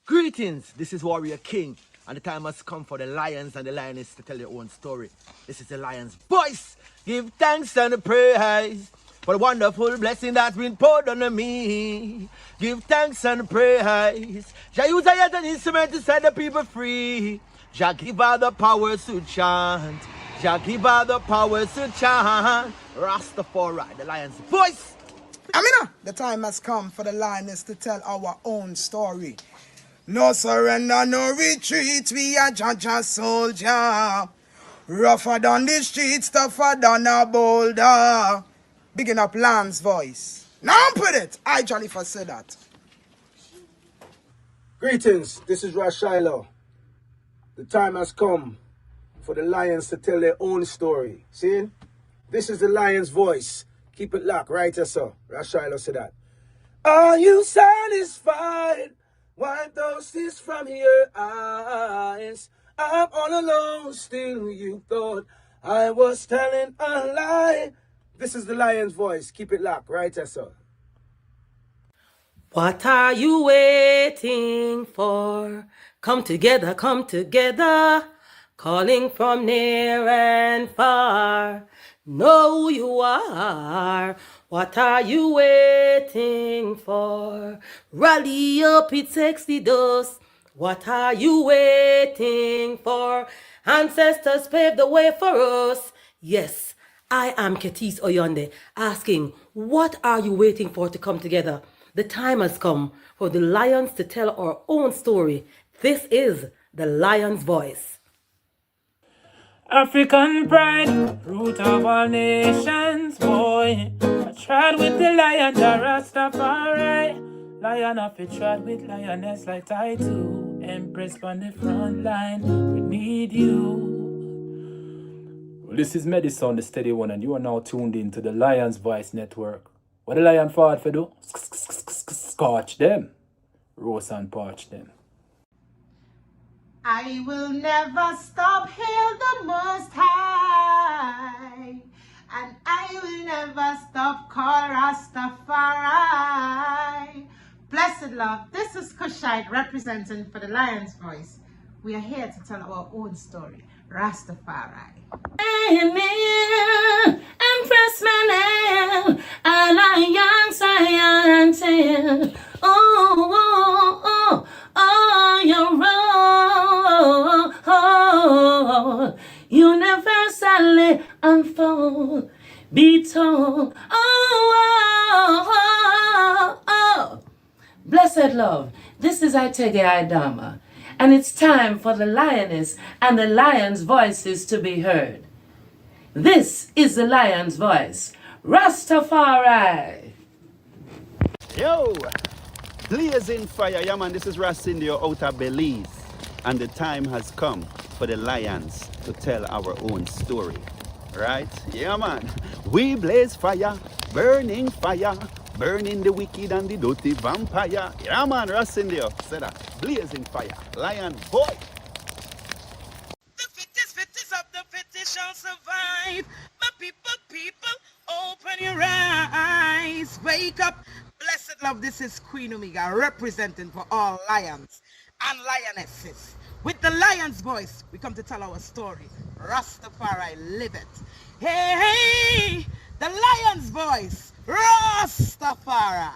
Greetings, this is Warrior King, and the time has come for the lions and the lioness to tell their own story. This is the lion's voice. Give thanks and praise for the wonderful blessing that's been poured on me. Give thanks and praise. Jah use a yet an instrument to set the people free. Jah give all the powers to chant. Jah give all the powers to chant. Rastafari, the lion's voice. Amina, the time has come for the lioness to tell our own story. No surrender, no retreat, we are Jaja soldier. Rougher than the streets, tougher than a boulder. Bigging up Lion's voice. Now put it, I jolly for say that. Greetings, this is Ras Tafari. The time has come for the lions to tell their own story. See? This is the lion's voice. Keep it locked, right here, sir. Ras Tafari said that. Are you satisfied? Wipe those tears from your eyes. I'm all alone, still you thought I was telling a lie. This is the lion's voice. Keep it locked, right here, sir. What are you waiting for? Come together, calling from near and far. Know who you are. What are you waiting for? Rally up, it takes the dust. What are you waiting for? Ancestors paved the way for us. Yes, I am Ketis Oyonde, asking, what are you waiting for to come together? The time has come for the lions to tell our own story. This is the lion's voice. African pride, root of all nations, boy. I tried with the lion, the Rastafari. Lion of it tried with lioness like I do. Empress on the front line, we need you. Well, this is Medicine, the steady one, and you are now tuned in to the Lion's Voice Network. What the lion fought for do? Scorch them. Roast and parch them. I will never stop, hail the Most High, and I will never stop, call Rastafari. Blessed love, this is Kushite representing for the Lion's Voice. We are here to tell our own story, Rastafari. Empress Manel, and I young scientist. Oh, you're wrong. Universally unfold, be told. Oh. Blessed love, this is Itege Idama, and it's time for the lioness and the lion's voices to be heard. This is the lion's voice, Rastafari. Yo, blazing fire, yeah man, this is Ras Indio out of Belize, and the time has come for the lions to tell our own story, right? Yeah man, we blaze fire, burning the wicked and the dirty vampire. Yeah man, Ras Indio said that, blazing fire, lion boy. The fittest of the fittest shall survive. My people, open your eyes, wake up. Blessed love, this is Queen Omega representing for all lions and lionesses. With the lion's voice, we come to tell our story. Rastafari, live it. Hey, the lion's voice, Rastafari.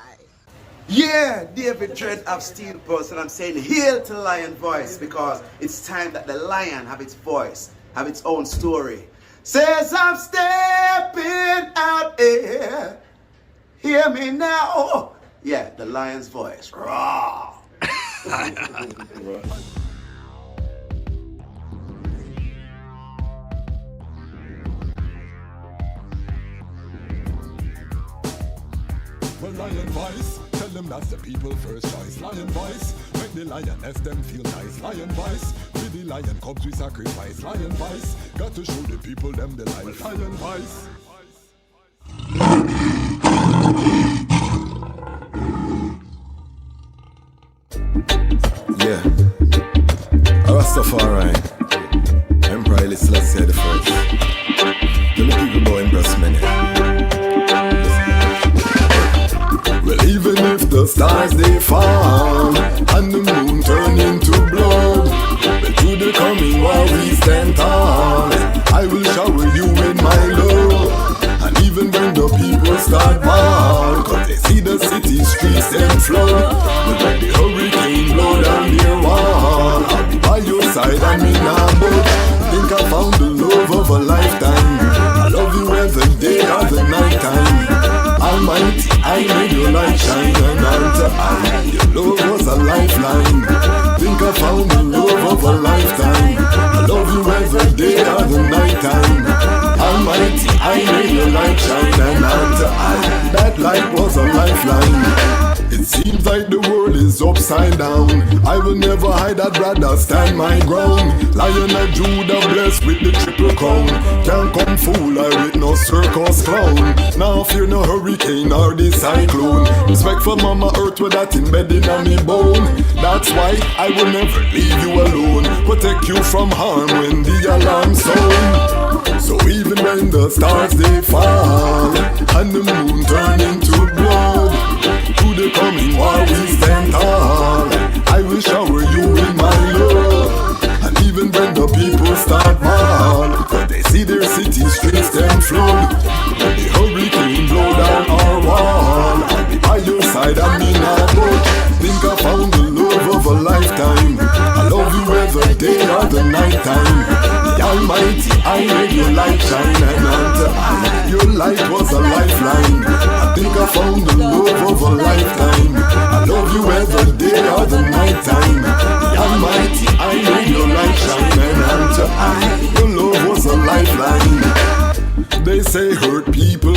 Yeah, David Dread of Steel Pulse, and I'm saying hail to Lion Voice, because it's time that the lion have its voice, have its own story. Says I'm stepping out here. Hear me now. Yeah, the lion's voice. Raw. Well, lion voice, tell them that's the people first choice. Lion voice, make the lioness them feel nice. Lion voice, with the lion cubs we sacrifice. Lion voice, got to show the people them the life. Lion voice. Yeah, Rastafari, Emperor Haile Selassie the first. Tell the people about Empress Mene. Well, even if the stars they fall and the moon turn Your love was a lifeline. Think I found the love of a lifetime. I love you every day or the night time. Almighty, I made your light shine, and after that light was a lifeline. It seems like the world is upside down. I will never hide, I'd rather stand my ground. Lion of Judah blessed with the triple crown. Can't come fool I with no circus clown. Now fear no hurricane or the cyclone. Respect for Mama Earth with that embedded on me bone. That's why I will never leave you alone. Protect you from harm when the alarm sound. So even when the stars they fall and the moon turn into blood, through the coming war we stand tall. I will shower you with my love. And even when the people start mal, when they see their city streets them flood, when the hurricane blow down our wall, I'll be by your side and me not budge. Think I found the love of a lifetime. I love you every day or the night time. The Almighty, I made your light shine, and unto I, your light was a lifeline. I think I found the love of a lifetime. I love you every day or the night time. The Almighty, I made your light shine, and unto I, your love was a lifeline. They say hurt people,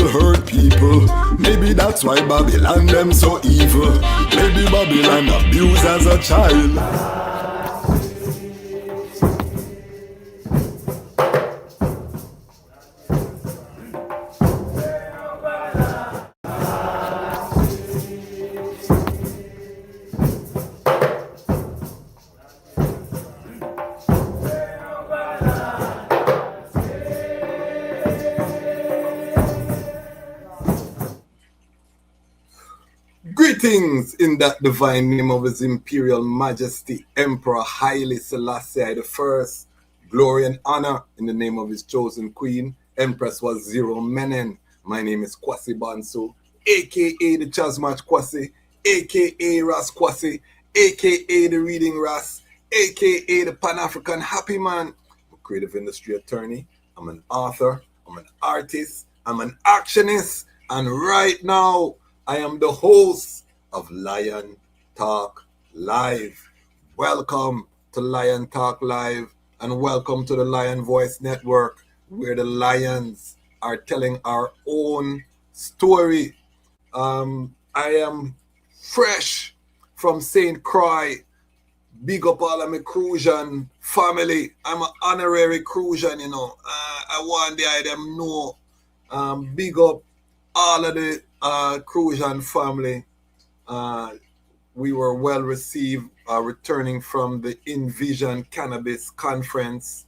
maybe that's why Babylon them so evil. Maybe Babylon abused as a child. Greetings in that divine name of His Imperial Majesty, Emperor Haile Selassie I. Glory and honor in the name of His chosen Queen, Empress was Zero Menen. My name is Kwasi Bansu, aka the Chasmatch Kwasi, aka Ras Kwasi, aka the Reading Ras, aka the Pan-African Happy Man. I'm a creative industry attorney, I'm an author, I'm an artist, I'm an actionist, and right now I am the host of Lion Talk Live. Welcome to Lion Talk Live, and welcome to the Lion Voice Network, where the lions are telling our own story. I am fresh from St. Croix. Big up all of my Crucian family. I'm an honorary Crucian, you know. I want the them know. Big up all of the Crucian family. We were well received returning from the Envision Cannabis Conference,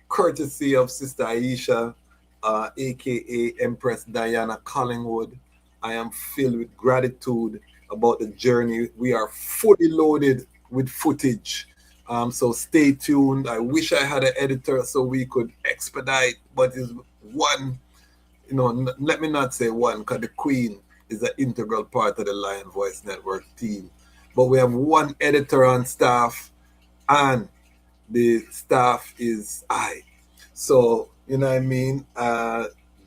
courtesy of Sister Aisha, aka Empress Diana Collingwood. I am filled with gratitude about the journey. We are fully loaded with footage, so stay tuned. I wish I had an editor so we could expedite, but it's one, you know, let me not say one, because the Queen is an integral part of the Lion Voice Network team. But we have one editor on staff, and the staff is I. So, you know what I mean?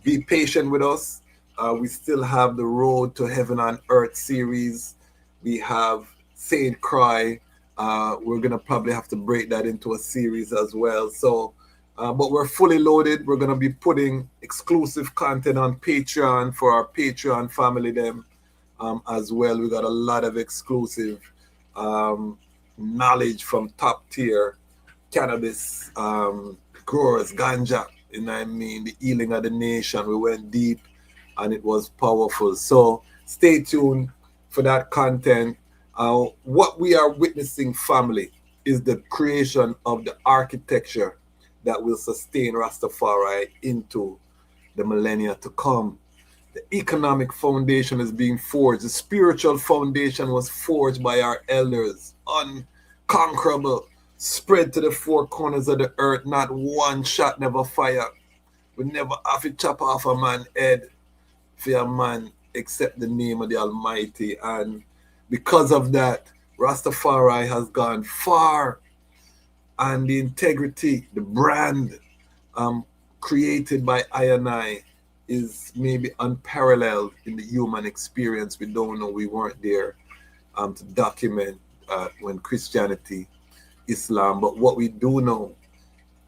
Be patient with us. We still have the Road to Heaven on Earth series. We have St. Croix. We're going to probably have to break that into a series as well. So, but we're fully loaded. We're going to be putting exclusive content on Patreon for our Patreon family them as well. We got a lot of exclusive knowledge from top tier cannabis growers, ganja, you know what I mean? The healing of the nation. We went deep and it was powerful. So stay tuned for that content. What we are witnessing, family, is the creation of the architecture that will sustain Rastafari into the millennia to come. The economic foundation is being forged. The spiritual foundation was forged by our elders, unconquerable, spread to the four corners of the earth. Not one shot never fire. We never have to chop off a man's head for a man except the name of the Almighty. And because of that, Rastafari has gone far. And the integrity, the brand created by I is maybe unparalleled in the human experience. We don't know, we weren't there. to document when Christianity, Islam. But what we do know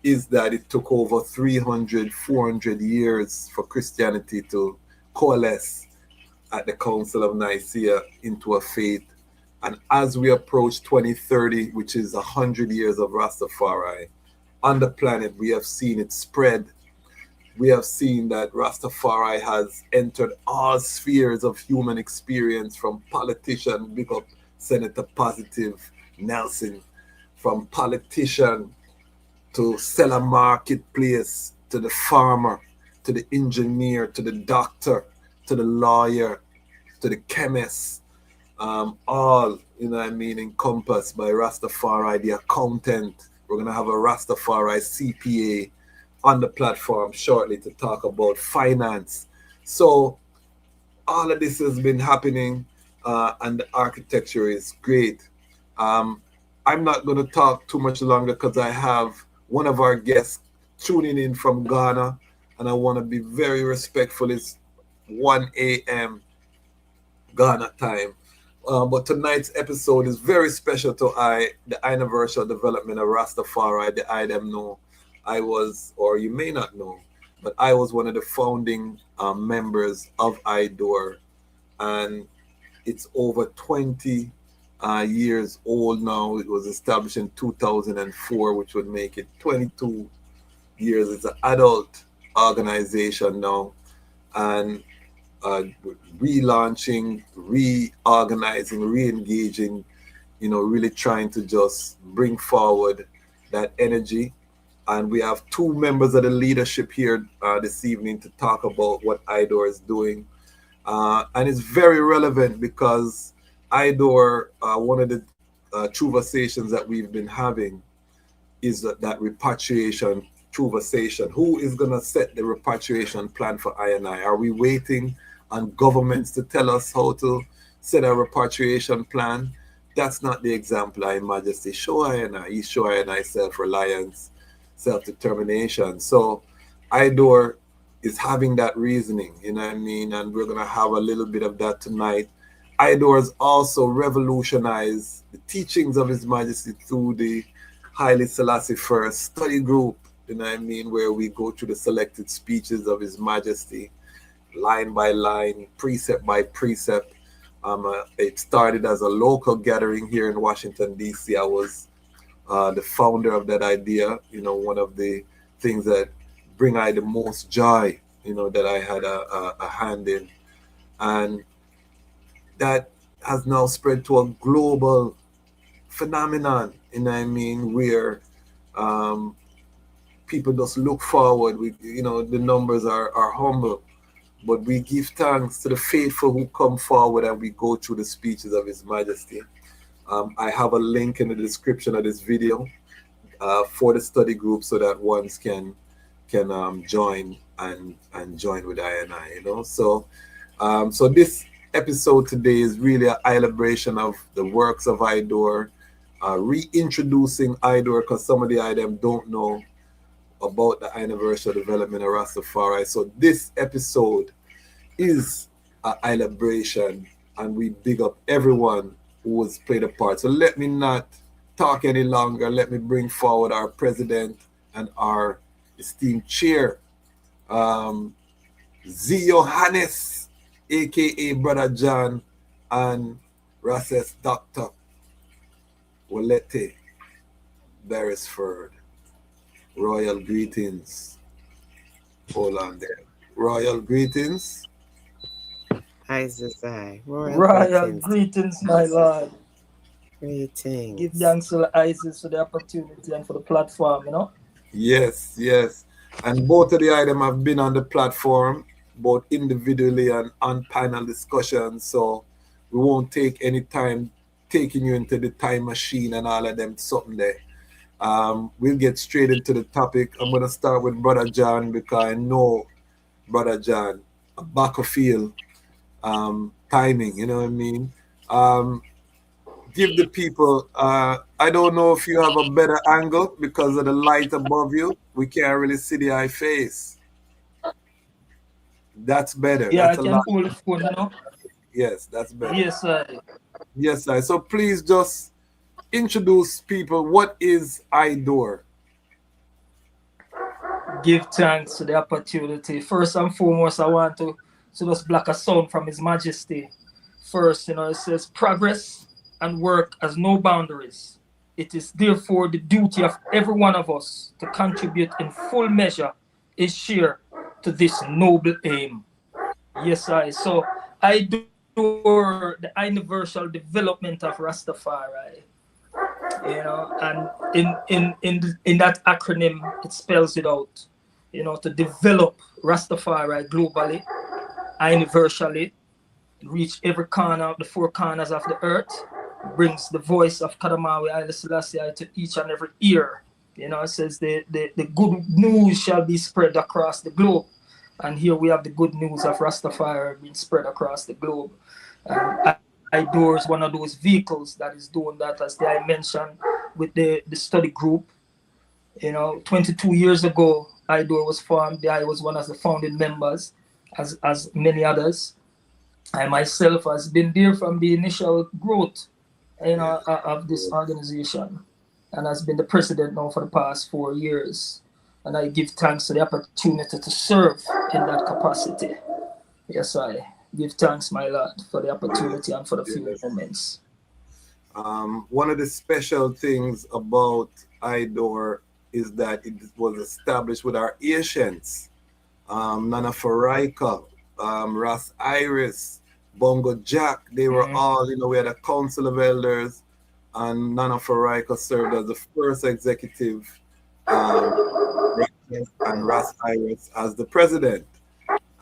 is that it took over 300, 400 years for Christianity to coalesce at the Council of Nicaea into a faith. And as we approach 2030, which is 100 years of Rastafari on the planet, we have seen it spread. We have seen that Rastafari has entered all spheres of human experience, from politician, big up Senator Positive Nelson, from politician to seller marketplace, to the farmer, to the engineer, to the doctor, to the lawyer, to the chemist, all, encompassed by Rastafari, the accountant. We're going to have a Rastafari CPA on the platform shortly to talk about finance. So all of this has been happening, and the architecture is great. I'm not going to talk too much longer because I have one of our guests tuning in from Ghana, and I want to be very respectful. It's 1 a.m. Ghana time. But tonight's episode is very special to the I-niversal development of Rastafari, the I them know. I was, or you may not know, but I was one of the founding members of IDOR, and it's over 20 years old now. It was established in 2004, which would make it 22 years. It's an adult organization now, and relaunching, reorganizing, re-engaging, really trying to just bring forward that energy. And we have two members of the leadership here this evening to talk about what IDOR is doing. And it's very relevant because IDOR, one of the conversations that we've been having is that repatriation conversation. Who is going to set the repatriation plan for I&I? Are we waiting on governments to tell us how to set a repatriation plan? That's not the example, I Majesty. Show I&I. You show I&I self-reliance, self-determination. So IDOR is having that reasoning, and we're going to have a little bit of that tonight. IDOR has also revolutionized the teachings of His Majesty through the Haile Selassie First study group, where we go through the selected speeches of His Majesty, line by line, precept by precept. It started as a local gathering here in Washington, D.C. I was the founder of that idea. One of the things that bring I the most joy, that I had a hand in. And that has now spread to a global phenomenon, where people just look forward. The numbers are humble, but we give thanks to the faithful who come forward and we go through the speeches of His Majesty. I have a link in the description of this video for the study group so that ones can join and join with I&I, So this episode today is really a celebration of the works of IDOR, reintroducing IDOR because some of the items don't know about the I-niversal development of Rastafari. So this episode is a celebration, and we big up everyone who has played a part. So let me not talk any longer. Let me bring forward our president and our esteemed chair, Z Johannes, aka Brother John, and Ras's Dr. Wolete, Beresford. Royal greetings. Hold on there. Royal greetings. Royal greetings, my lord. Greetings. Give thanks to Isis for the opportunity and for the platform, Yes. And both of the items have been on the platform, both individually and on panel discussions. So we won't take any time taking you into the time machine and all of them something there. We'll get straight into the topic. I'm going to start with Brother John because I know Brother John, a battlefield timing, give the people, I don't know if you have a better angle because of the light above you. We can't really see the eye face. That's better. Yeah, that's I can hold the phone, Yes, that's better. Yes, sir. Yes, sir. So please just introduce people. What is IDOR? Give thanks to the opportunity. First and foremost, I want to just block a sound from His Majesty. First, it says progress and work has no boundaries. It is therefore the duty of every one of us to contribute in full measure his share to this noble aim. Yes, I. So I do the I-niversal development of Rastafari. And in that acronym, it spells it out. To develop Rastafari globally, universally, reach every corner of the four corners of the earth, brings the voice of Kadamawi Haile Selassie to each and every ear. It says the good news shall be spread across the globe. And here we have the good news of Rastafari being spread across the globe. And IDOR is one of those vehicles that is doing that, as I mentioned, with the study group. 22 years ago, IDOR was formed. I was one of the founding members, as many others. I myself has been there from the initial growth, of this organization, and has been the president now for the past 4 years. And I give thanks to the opportunity to serve in that capacity. Yes, I give thanks, my Lord, for the opportunity and for the few moments. One of the special things about IDOR is that it was established with our Asians. Nana Faraika, Ras Iris, Bongo Jack, they were all, we had a council of elders, and Nana Faraika served as the first executive, and Ras Iris as the president.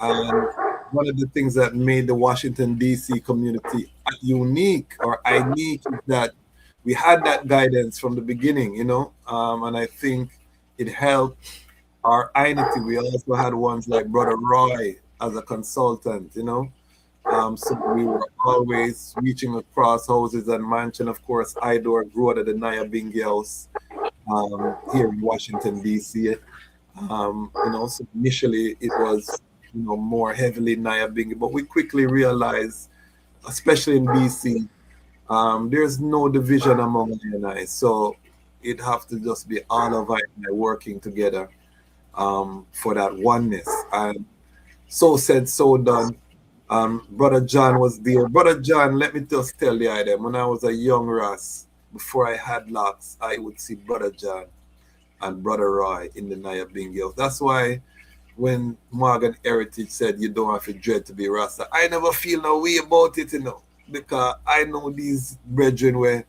And one of the things that made the Washington, D.C. community unique or unique is that we had that guidance from the beginning, and I think it helped our identity. We also had ones like Brother Roy as a consultant, so we were always reaching across houses and mansion. Of course, IDOR grew out of the Nyabingi house here in Washington, D.C. So initially it was more heavily Nyabingi, but we quickly realized, especially in BC, there's no division among I and I, so it have to just be all of I and I working together for that oneness. And so said, so done. Brother John was there. Brother John, let me just tell you them, when I was a young Ras, before I had locks, I would see Brother John and Brother Roy in the Nyabingi house. That's why when Morgan Heritage said you don't have to dread to be Rasta, I never feel no way about it, because I know these brethren where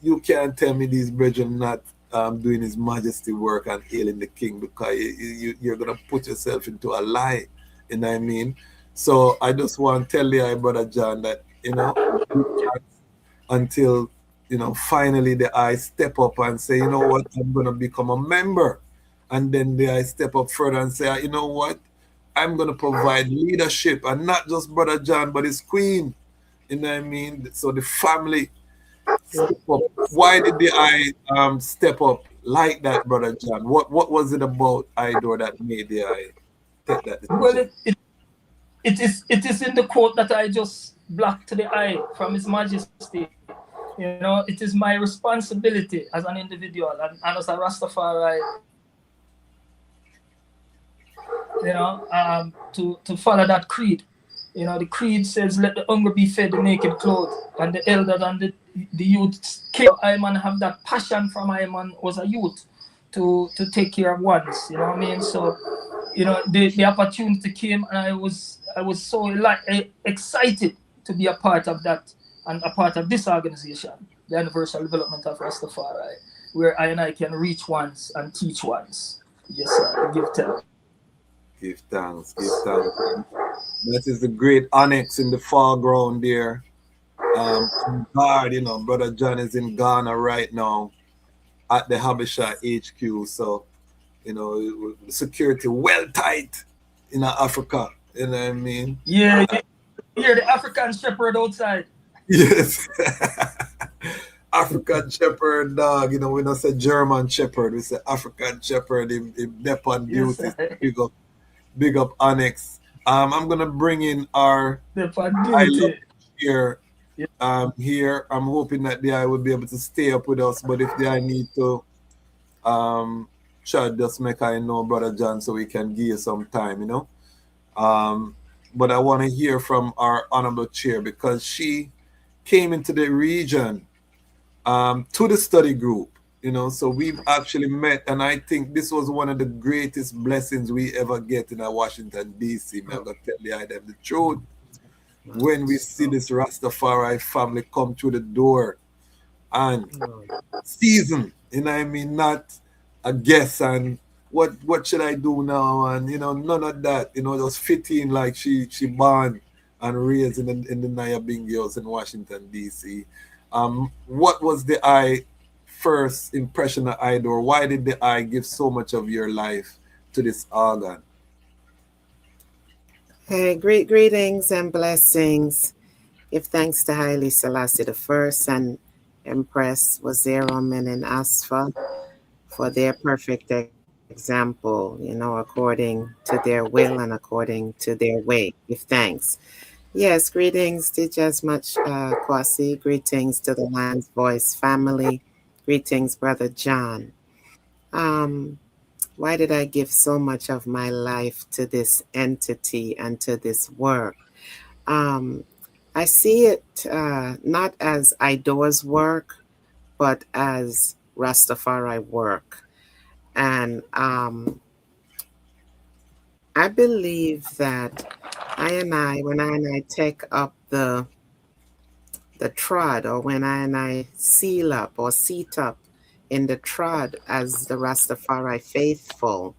you can't tell me these brethren not doing His Majesty work and hailing the King, because you're going to put yourself into a lie, you know what I mean? So I just want to tell you, Brother John, that, until, finally the I step up and say, you know what, I'm going to become a member. And then I step up further and say, you know what, I'm going to provide leadership, and not just Brother John, but his queen. You know what I mean? So the family step up. Why did the I step up like that, Brother John? What was it about IDOR that made the I take that decision? Well, it is in the quote that I just blocked to the eye from His Majesty. It is my responsibility as an individual and as a Rastafari, to follow that creed. The creed says, let the hungry be fed, the naked clothed, and the elders and the youth care. I man have that passion from I man was a youth to take care of ones. You know what I mean? So, the opportunity came, and I was so excited to be a part of that and a part of this organization, the I-niversal development of Rastafari, where I and I can reach ones and teach ones. Yes, sir. Give thanks. Give thanks. Give thanks. That is the great annex in the foreground there. Guard, Brother John is in Ghana right now at the Habesha HQ. So, security well tight in Africa. You know what I mean? Yeah, you're the African shepherd outside. Yes. African shepherd dog. We don't say German shepherd. We say African shepherd. In depth and beauty. Yes, big up annex. I'm gonna bring in our here. Yeah. here. I'm hoping that the eye will be able to stay up with us. But if the eye need to try just make I know, Brother John, so we can give you some time, you know. Um, but I want to hear from our honorable chair because she came into the region to the study group, you know. So we've actually met, and I think this was one of the greatest blessings we ever get in Washington D.C. I'm gonna tell the truth. When we see this Rastafari family come through the door and season, you know what I mean, not a guess and what should I do now, and you know, none of that, you know, just fit in like she born and raised in the Nyabingi house in Washington DC. What was the I first impression of IDOR? Why did the I give so much of your life to this organ? Hey, greetings and blessings. Give thanks to Haile Selassie the First and Empress Waziroman and Asfa for their perfect example, you know, according to their will and according to their way. Give thanks. Yes, greetings to just much Kwasi. Greetings to the Lion's Voice family. Greetings, Brother John. Um, why did I give so much of my life to this entity and to this work? Um, I see it not as IDOR's work, but as Rastafari work. And I believe that when I and I take up the trod, or when I and I seal up or seat up in the trod as the Rastafari faithful,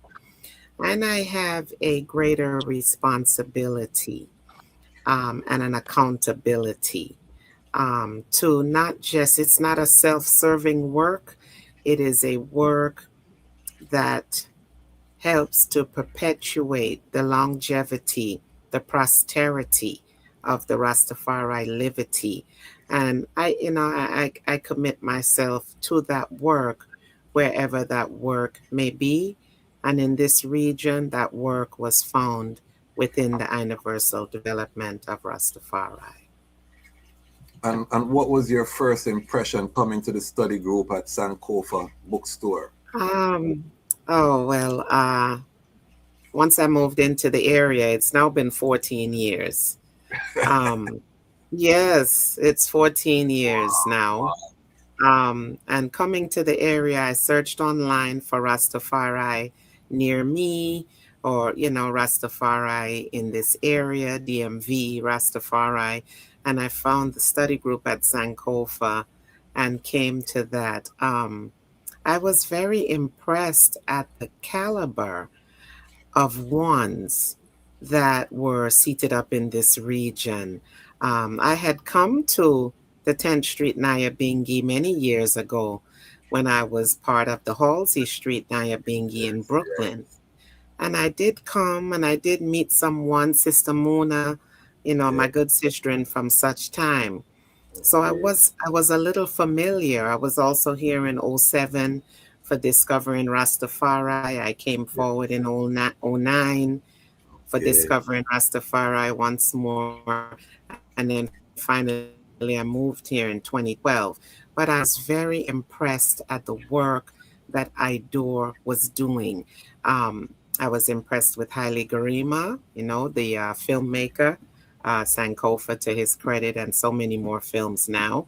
and I have a greater responsibility and an accountability to not just, it's not a self serving work, it is a work that helps to perpetuate the longevity, the prosperity of the Rastafari liberty. And I commit myself to that work wherever that work may be. And in this region, that work was found within the I-niversal development of Rastafari. And what was your first impression coming to the study group at Sankofa bookstore? Um, oh, well, once I moved into the area, it's now been 14 years. Um, yes, it's 14 years now. And coming to the area, I searched online for Rastafari near me, or, you know, Rastafari in this area, DMV, Rastafari. And I found the study group at Sankofa and came to that. I was very impressed at the caliber of ones that were seated up in this region. I had come to the 10th Street Nyabingi many years ago when I was part of the Halsey Street Nyabingi in Brooklyn. And I did come and I did meet someone, Sister Mona, you know, my good sister, and from such time. So I was a little familiar. I was also here in '07 for discovering Rastafari. I came forward in '09 for discovering Rastafari once more. And then finally, I moved here in 2012. But I was very impressed at the work that IDOR was doing. I was impressed with Haile Garima, you know, the filmmaker, Sankofa to his credit, and so many more films now.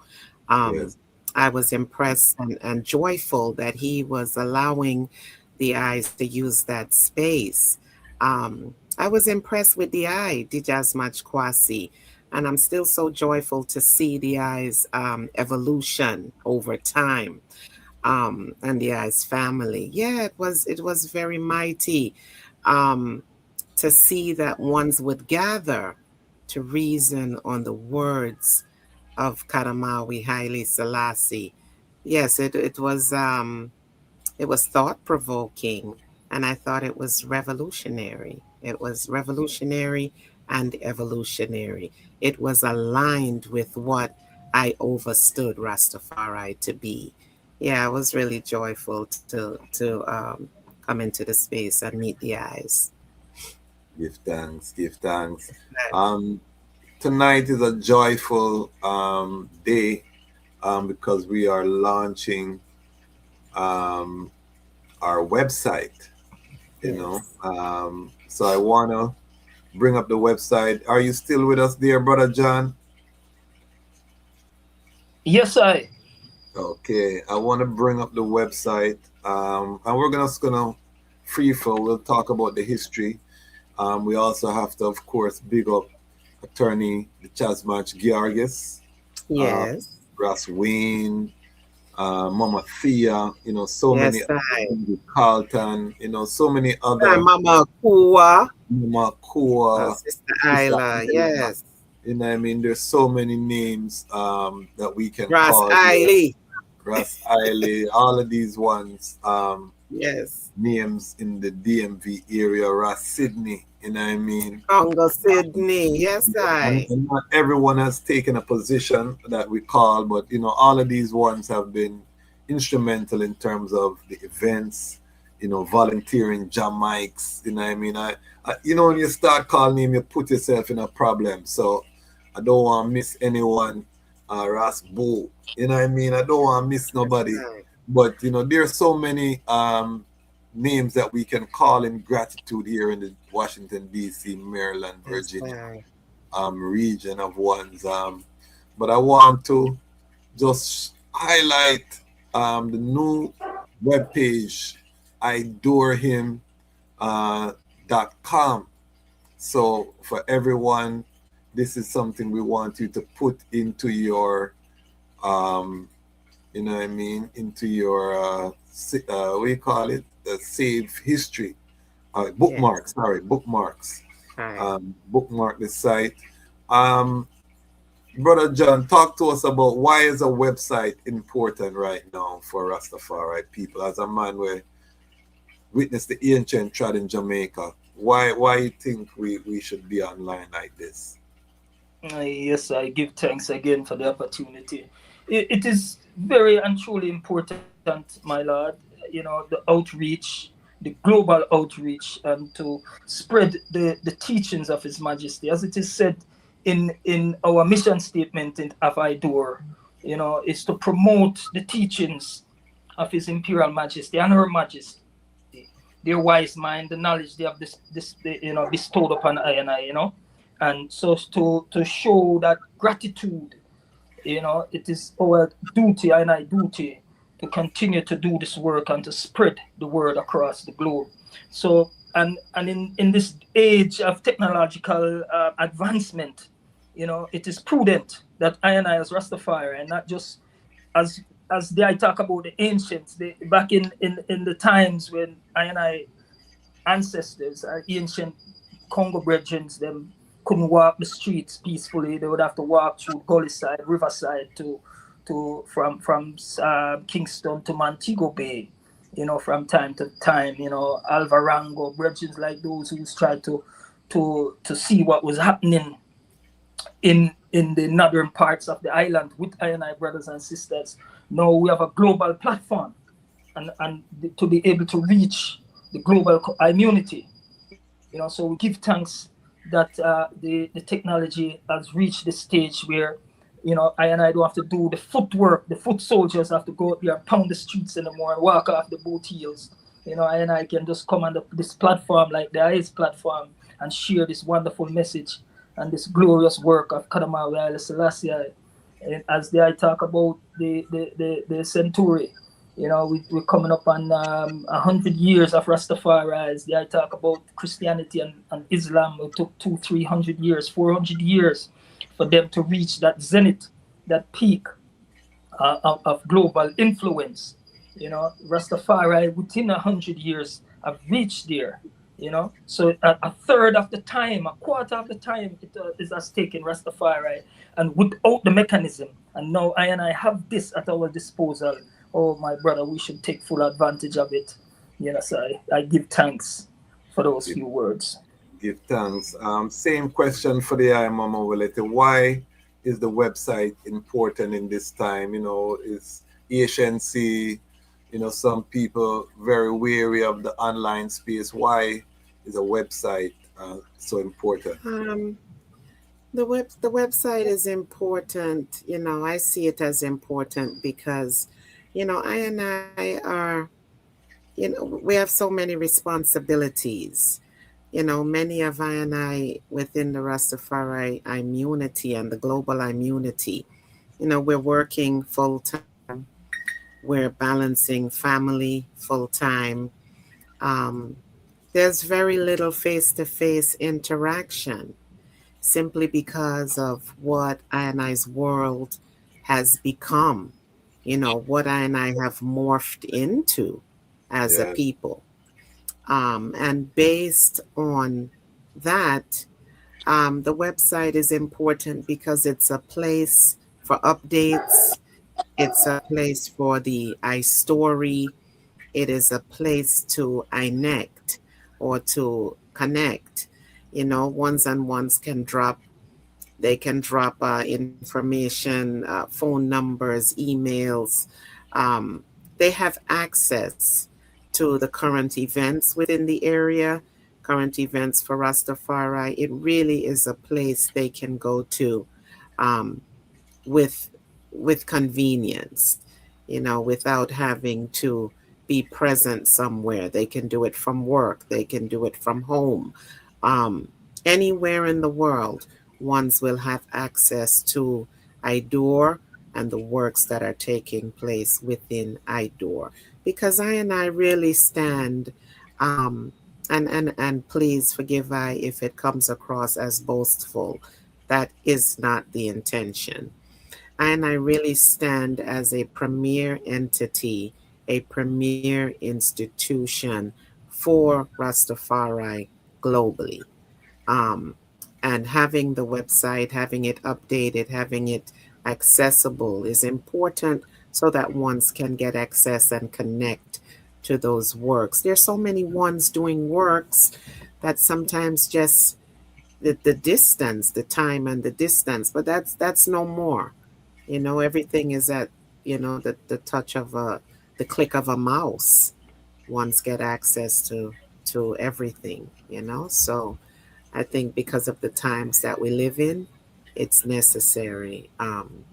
Um, I was impressed and joyful that he was allowing the eyes to use that space. I was impressed with the eye, Dijazmach Kwasi, and I'm still so joyful to see the eye's evolution over time, and the eye's family. Yeah, it was very mighty um, to see that ones would gather to reason on the words of Kadamawi Haile Selassie. Yes, it was thought provoking, and I thought it was revolutionary. It was revolutionary and evolutionary. It was aligned with what I overstood Rastafari to be. Yeah, I was really joyful to come into the space and meet the eyes. Give thanks, give thanks. Um, tonight is a joyful day because we are launching our website, you know. So I want to bring up the website. Are you still with us there, Brother John? Yes, I. Okay, I want to bring up the website, and we're gonna free flow. We'll talk about the history. We also have to, of course, big up attorney the Chasmach Georgis, Yes. Ross Wayne, Mama Thea, you know, so many, Yes, I. Carlton, you know, so many Hi, other, Mama Kua. Mama Koa, Sister Sister Isla. Ella, Yes. you know what I mean? There's so many names that we can Ras call here. Eili. Ras Eili, all of these ones, Yes. names in the DMV area, Ras Sydney, you know what I mean? Congo Sydney. Yes, I. And not everyone has taken a position that we call, but you know, all of these ones have been instrumental in terms of the events, you know, volunteering, jam mics, you know what I mean? You know, when you start calling him, you put yourself in a problem. So I don't want to miss anyone, Ras Boo, you know what I mean? I don't want to miss nobody. But you know, there's so many names that we can call in gratitude here in the Washington D.C., Maryland, Virginia region of ones. But I want to just highlight the new webpage, idorhim.com. So for everyone, this is something we want you to put into your you know what I mean, into your what do you call it? The save history. Bookmarks, sorry, bookmarks. Bookmark the site. Brother John, talk to us about why is a website important right now for Rastafari people. As a man where witness the ancient trad in Jamaica, why you think we should be online like this? Yes, I give thanks again for the opportunity. It is very and truly important, my lord. You know, the outreach, the global outreach, to spread the teachings of His Majesty, as it is said in our mission statement of IDOR. You know, is to promote the teachings of His Imperial Majesty and Her Majesty, their wise mind, the knowledge they have bestowed upon I, you know, and so to show that gratitude, you know, it is our duty and I duty to continue to do this work and to spread the word across the globe. So and in this age of technological advancement, you know, it is prudent that I as Rastafari, and not just as I talk about the ancients, back in the times when I ancestors, our ancient Congo brethren, them couldn't walk the streets peacefully. They would have to walk through gully side, riverside from Kingston to Montego Bay. You know, from time to time, you know, Alvarango, brethren like those who tried to see what was happening in the northern parts of the island with I brothers and sisters. Now we have a global platform, and to be able to reach the global community. You know, so we give thanks that the technology has reached the stage where, you know, I don't have to do the footwork. The foot soldiers have to go out there and pound the streets anymore and walk off the boat heels. You know, I can just come on this platform like the IS platform and share this wonderful message and this glorious work of Kadama Haile Selassie. And as they talk about the century, you know, we're coming up on 100 years of Rastafari. As they talk about Christianity and Islam, it took 200-300 years, 400 years for them to reach that zenith, that peak of global influence. You know, Rastafari within 100 years have reached there. You know, so a third of the time, a quarter of the time, it is has taken Rastafari, and without the mechanism. And now I have this at our disposal. Oh, my brother, we should take full advantage of it. You know, so I give thanks for those few words. Give thanks. Same question for the Mama Wolete. Why is the website important in this time? You know, is HNC, you know, some people very weary of the online space. Why is a website so important? The website is important. I see it as important because, I and I are, we have so many responsibilities. Many of I and I within the Rastafari immunity and the global immunity, we're working full time. We're balancing family full time. Um, there's very little face to face interaction simply because of what I and I's world has become, what I and I have morphed into as a Yeah. people. And based on that, the website is important because it's a place for updates, it's a place for the iStory, it is a place to connect or to connect. Ones and ones can drop they can drop information, phone numbers, emails. Um, they have access to the current events within the area, current events for Rastafari. It really is a place they can go to um, with convenience, without having to be present somewhere. They can do it from work. They can do it from home. Um, Anywhere in the world, ones will have access to IDOR and the works that are taking place within IDOR. Because I and I really stand, um, and please forgive I if it comes across as boastful. That is not the intention. And I really stand as a premier entity, a premier institution for Rastafari globally. Um, and having the website, having it updated, having it accessible is important so that ones can get access and connect to those works. There's so many ones doing works that sometimes just the distance, the time and the distance, but that's no more. Everything is at, the touch of the click of a mouse. Ones get access to everything, So I think because of the times that we live in, it's necessary, and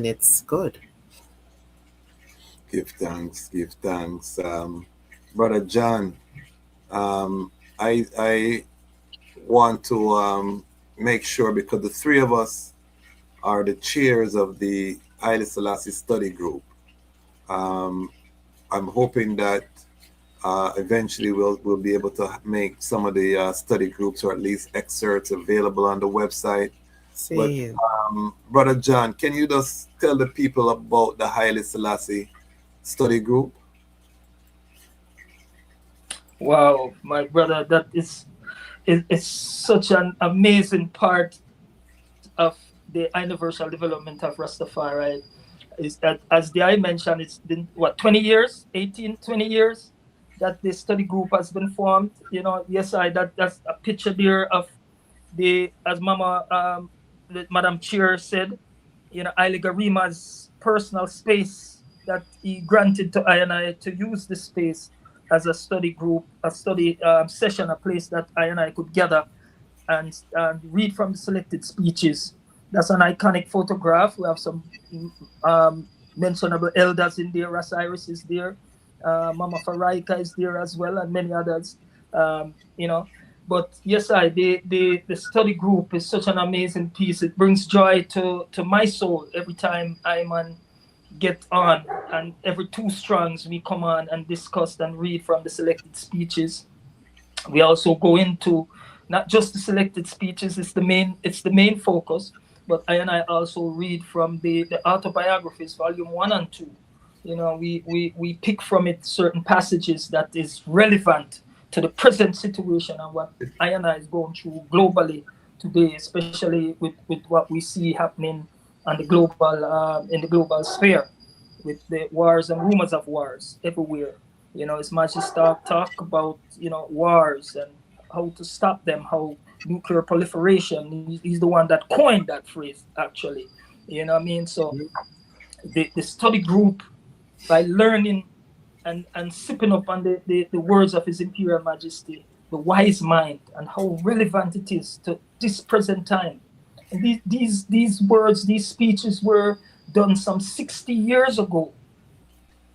it's good. Give thanks, give thanks. Brother John, I want to make sure, because the three of us are the chairs of the Haile Selassie study group. Um, I'm hoping that eventually we'll be able to make some of the study groups, or at least excerpts, available on the website. But See, Brother John, can you just tell the people about the Haile Selassie study group? Wow, my brother, that is such an amazing part of the I-niversal development of Rastafari. Is that, as the I mentioned, it's been what, 20 years, 18, 20 years that the study group has been formed. Yes, that's a picture there of the, as Mama Madam Chair said, Haile Garima's personal space that he granted to I and I to use the space as a study group, a study session, a place that I and I could gather and read from the selected speeches. That's an iconic photograph. We have some mentionable elders in there. Ras Iris is there. Mama Faraika is there as well, and many others. But yes, the study group is such an amazing piece. It brings joy to my soul every time I'm get on, and every two strands we come on and discuss and read from the selected speeches. We also go into not just the selected speeches, it's the main focus, but I and I also read from the autobiographies, volume 1 and 2. We pick from it certain passages that is relevant to the present situation and what I and I is going through globally today, especially with what we see happening on the global in the global sphere, with the wars and rumors of wars everywhere. His Majesty talk about wars and how to stop them, how nuclear proliferation. He's the one that coined that phrase, actually. You know what I mean? So the study group, by learning and sipping up on the words of His Imperial Majesty, the wise mind, and how relevant it is to this present time. And these words, these speeches were done some 60 years ago,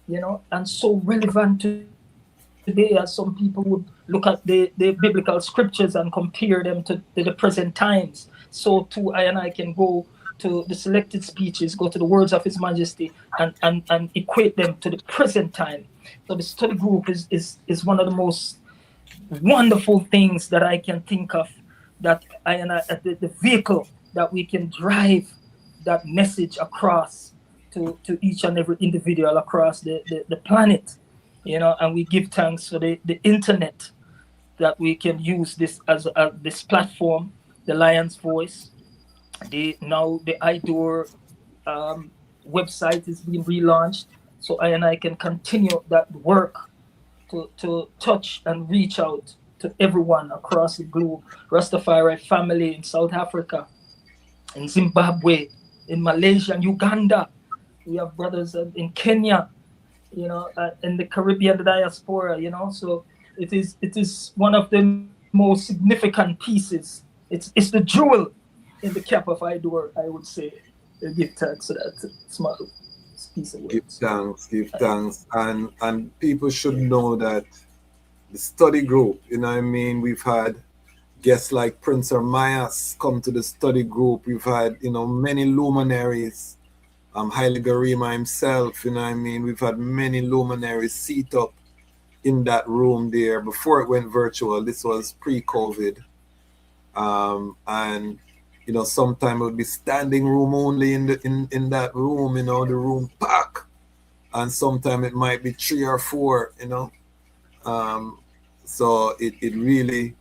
and so relevant today as some people would look at the biblical scriptures and compare them to the present times. So too, I and I can go to the selected speeches, go to the words of His Majesty, and equate them to the present time. So the study group is one of the most wonderful things that I can think of, that the vehicle that we can drive that message across to each and every individual across the planet, and we give thanks for the internet, that we can use this as this platform, the Lion's Voice. Now the IDOR website is being relaunched, so I and I can continue that work to touch and reach out to everyone across the globe. Rastafari family in South Africa, in Zimbabwe, in Malaysia, and Uganda. We have brothers in Kenya, in the Caribbean diaspora, So it is one of the most significant pieces. It's the jewel in the cap of IDOR, I would say. Give thanks to that small piece of words. Give thanks. And people should know that the study group, we've had guests like Prince Armayas come to the study group. We've had, many luminaries, Haile Garima himself, we've had many luminaries seat up in that room there before it went virtual. This was pre-COVID. And sometime it would be standing room only in that room, the room packed. And sometime it might be 3 or 4, so it really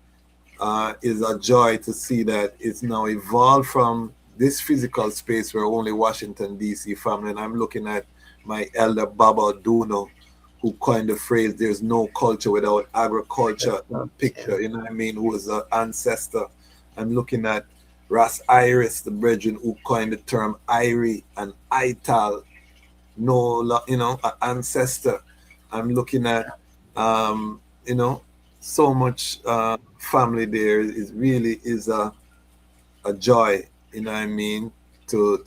is a joy to see that it's now evolved from this physical space where only Washington, D.C. family, and I'm looking at my elder Baba Duno, who coined the phrase, there's no culture without agriculture, picture, who was an ancestor. I'm looking at Ras Iris, the brethren who coined the term Irie and Ital, an ancestor. I'm looking at, so much family there. It really is a joy, to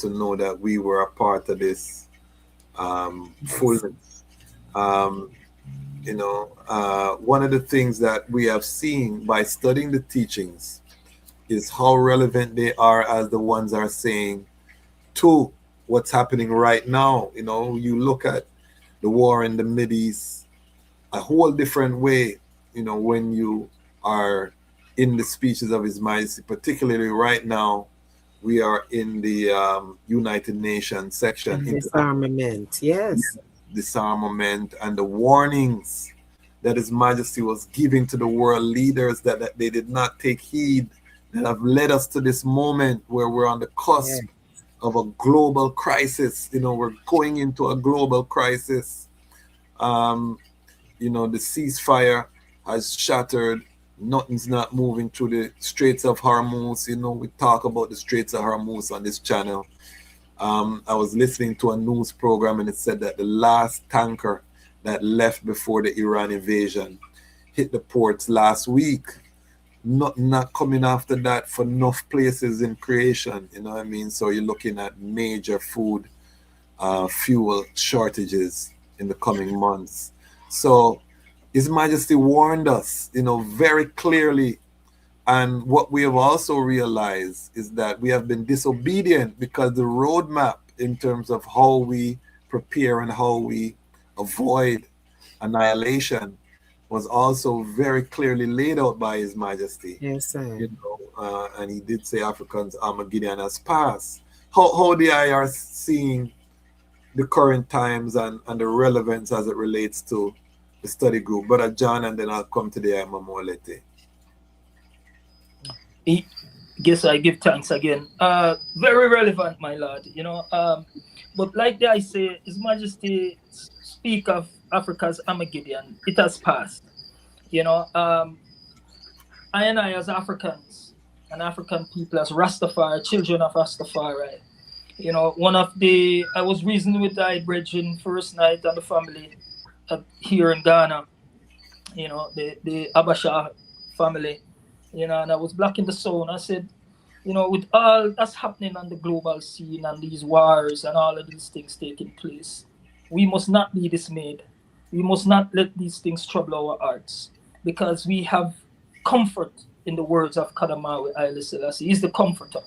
know that we were a part of this fullness. One of the things that we have seen by studying the teachings is how relevant they are, as the ones are saying, to what's happening right now. You look at the war in the Mideast a whole different way, when you are in the speeches of His Majesty, particularly right now. We are in the United Nations section. Disarmament, yes. Disarmament and the warnings that His Majesty was giving to the world leaders that they did not take heed, that have led us to this moment where we're on the cusp of a global crisis. We're going into a global crisis. The ceasefire has shattered. Nothing's not moving through the Straits of Hormuz. We talk about the Straits of Hormuz on this channel. I was listening to a news program, and it said that the last tanker that left before the Iran invasion hit the ports last week. Not coming after that for enough places in creation, So you're looking at major food, fuel shortages in the coming months. So His Majesty warned us, very clearly. And what we have also realized is that we have been disobedient, because the roadmap in terms of how we prepare and how we avoid annihilation was also very clearly laid out by His Majesty. Yes, sir. And he did say Africans' Armageddon has passed. How the IR seeing the current times and the relevance as it relates to the study group? Brother John, and then I'll come to the Imam Wolete. Guess I give thanks again. Very relevant, my lord. But like I say, His Majesty speak of Africa's Armageddon. It has passed. I and I, as Africans and African people, as Rastafari, children of Rastafari, I was reasoning with the brethren first night and the family here in Ghana, the Abasha family, and I was blocking the sound. I said, you know, with all that's happening on the global scene and these wars and all of these things taking place, we must not be dismayed. We must not let these things trouble our hearts, because we have comfort in the words of Kadamawi Haile Selassie. He's the comforter,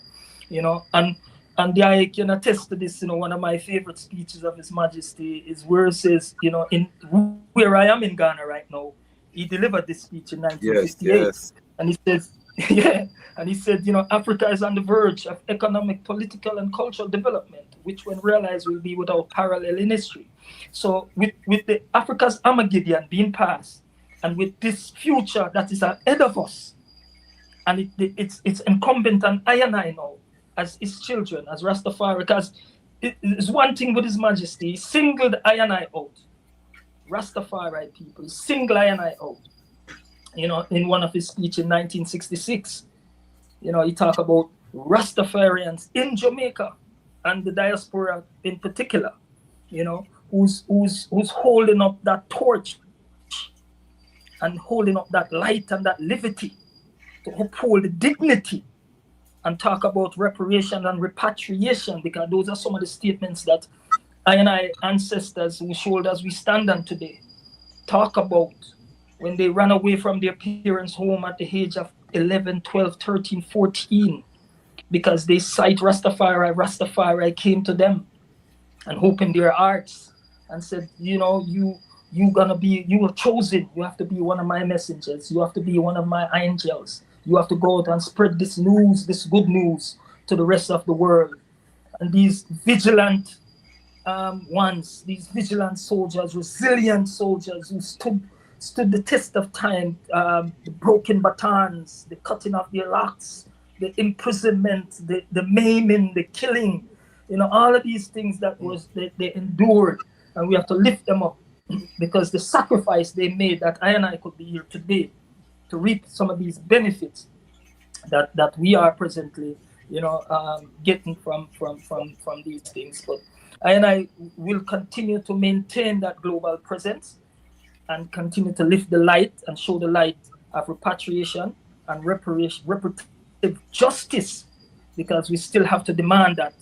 you know, and I can attest to this. You know, one of my favorite speeches of His Majesty is where it says, you know, in where I am in Ghana right now, he delivered this speech in 1958, Yes. and he says, yeah, and he said, you know, Africa is on the verge of economic, political, and cultural development, which, when realized, will be without parallel in history. So, with the Africa's Armageddon being passed, and with this future that is ahead of us, and it's incumbent on I and I now, as his children, as Rastafari, because it's one thing with His Majesty, he singled I and I out. Rastafari people, he singled I and I out. You know, in one of his speeches in 1966, you know, he talked about Rastafarians in Jamaica and the diaspora in particular, you know, who's holding up that torch and holding up that light and that liberty to uphold the dignity, and talk about reparation and repatriation, because those are some of the statements that I and I ancestors whose shoulders we stand on today talk about when they ran away from their parents' home at the age of 11, 12, 13, 14, because they sight Rastafari. Rastafari came to them and opened their hearts and said, you know, you were chosen. You have to be one of my messengers. You have to be one of my angels. You have to go out and spread this news, this good news, to the rest of the world. And these vigilant ones, these vigilant soldiers, resilient soldiers who stood the test of time, the broken batons, the cutting of their locks, the imprisonment, the maiming, the killing, you know, all of these things that they endured, and we have to lift them up because the sacrifice they made, that I and I could be here today to reap some of these benefits that we are presently, you know, getting from these things. But I and I will continue to maintain that global presence and continue to lift the light and show the light of repatriation and reparative justice, because we still have to demand that,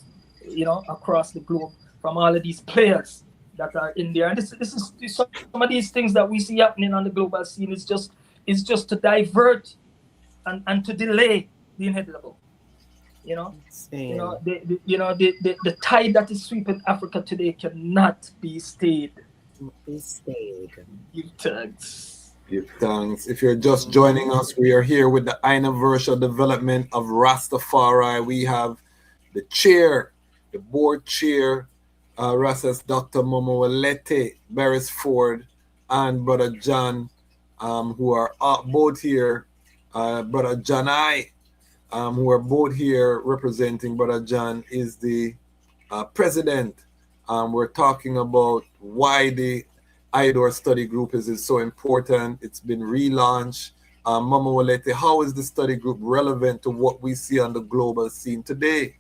you know, across the globe from all of these players that are in there. And this is some of these things that we see happening on the global scene is just to divert and to delay the inevitable. You know, the tide that is sweeping Africa today cannot be stayed. Be stayed. Give thanks. Give thanks. If you're just joining us, we are here with the I-niversal development of Rastafari. We have the chair, the board chair, Rasas Dr. Momo Wolete, Beresford, and Brother John, who are both here. Brother John who are both here representing. Brother John is the president. We're talking about why the IDOR study group is so important. It's been relaunched. Mama Wolete, how is the study group relevant to what we see on the global scene today?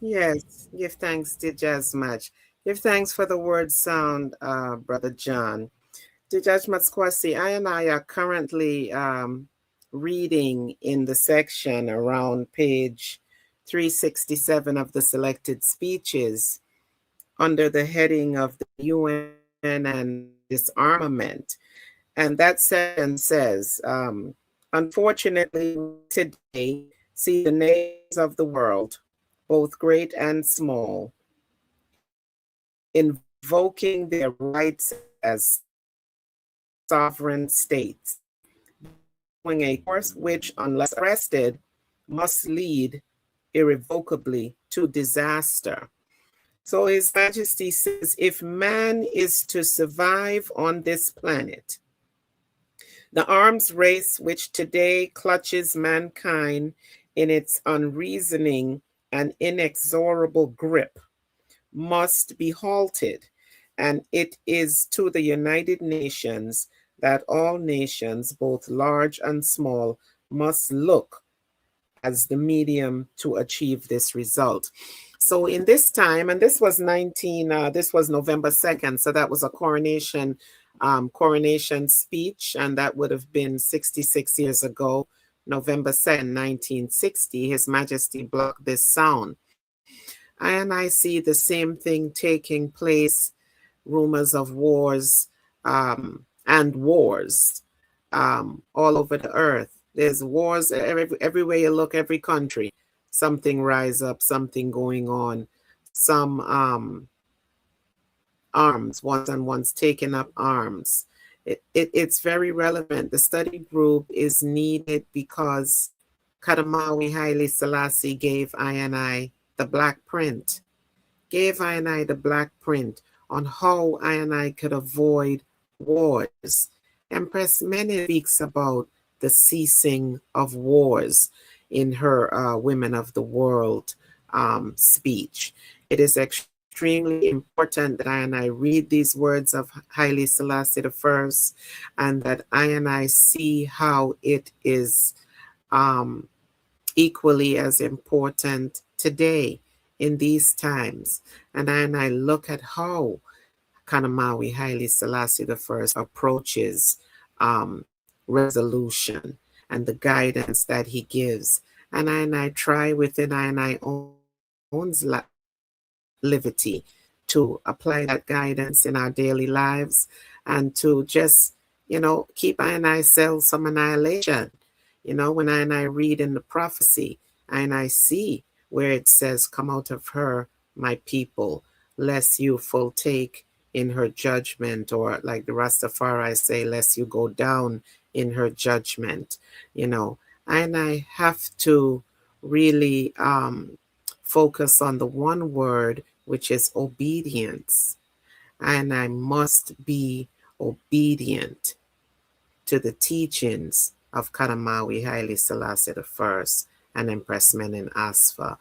Yes, give thanks, Judge Match. Give thanks for the word sound, Brother John. Judge Matskwasi, I and I are currently reading in the section around page 367 of the selected speeches under the heading of the UN and disarmament. And that section says, unfortunately, today see the nations of the world, both great and small, invoking their rights as sovereign states, doing a course which, unless arrested, must lead irrevocably to disaster. So His Majesty says, if man is to survive on this planet, the arms race which today clutches mankind in its unreasoning and inexorable grip must be halted, and it is to the United Nations that all nations, both large and small, must look as the medium to achieve this result. So in this time, and this was November 2nd, so that was a coronation coronation speech, and that would have been 66 years ago, November 2nd, 1960. His Majesty blocked this sound. And I see the same thing taking place, rumors of wars and wars all over the earth. There's wars everywhere you look, every country. Something rise up, something going on. Some arms, once taking up arms. It's very relevant. The study group is needed because Kadamawi Haile Selassie gave I the black print, on how I could avoid wars. Empress Mene speaks about the ceasing of wars in her Women of the World speech. It is extremely important that I read these words of Haile Selassie I, and that I see how it is equally as important today in these times. And I look at how Kanamawi Haile Selassie I approaches resolution and the guidance that he gives. And I try within I own liberty to apply that guidance in our daily lives and to just, keep I cells from annihilation. When I read in the prophecy and I see where it says, come out of her, my people, lest you full take in her judgment, or like the Rastafari say, lest you go down in her judgment, and I have to really focus on the one word, which is obedience. And I must be obedient to the teachings of Kadamawi Haile Selassie I and Empress Menen Asfa.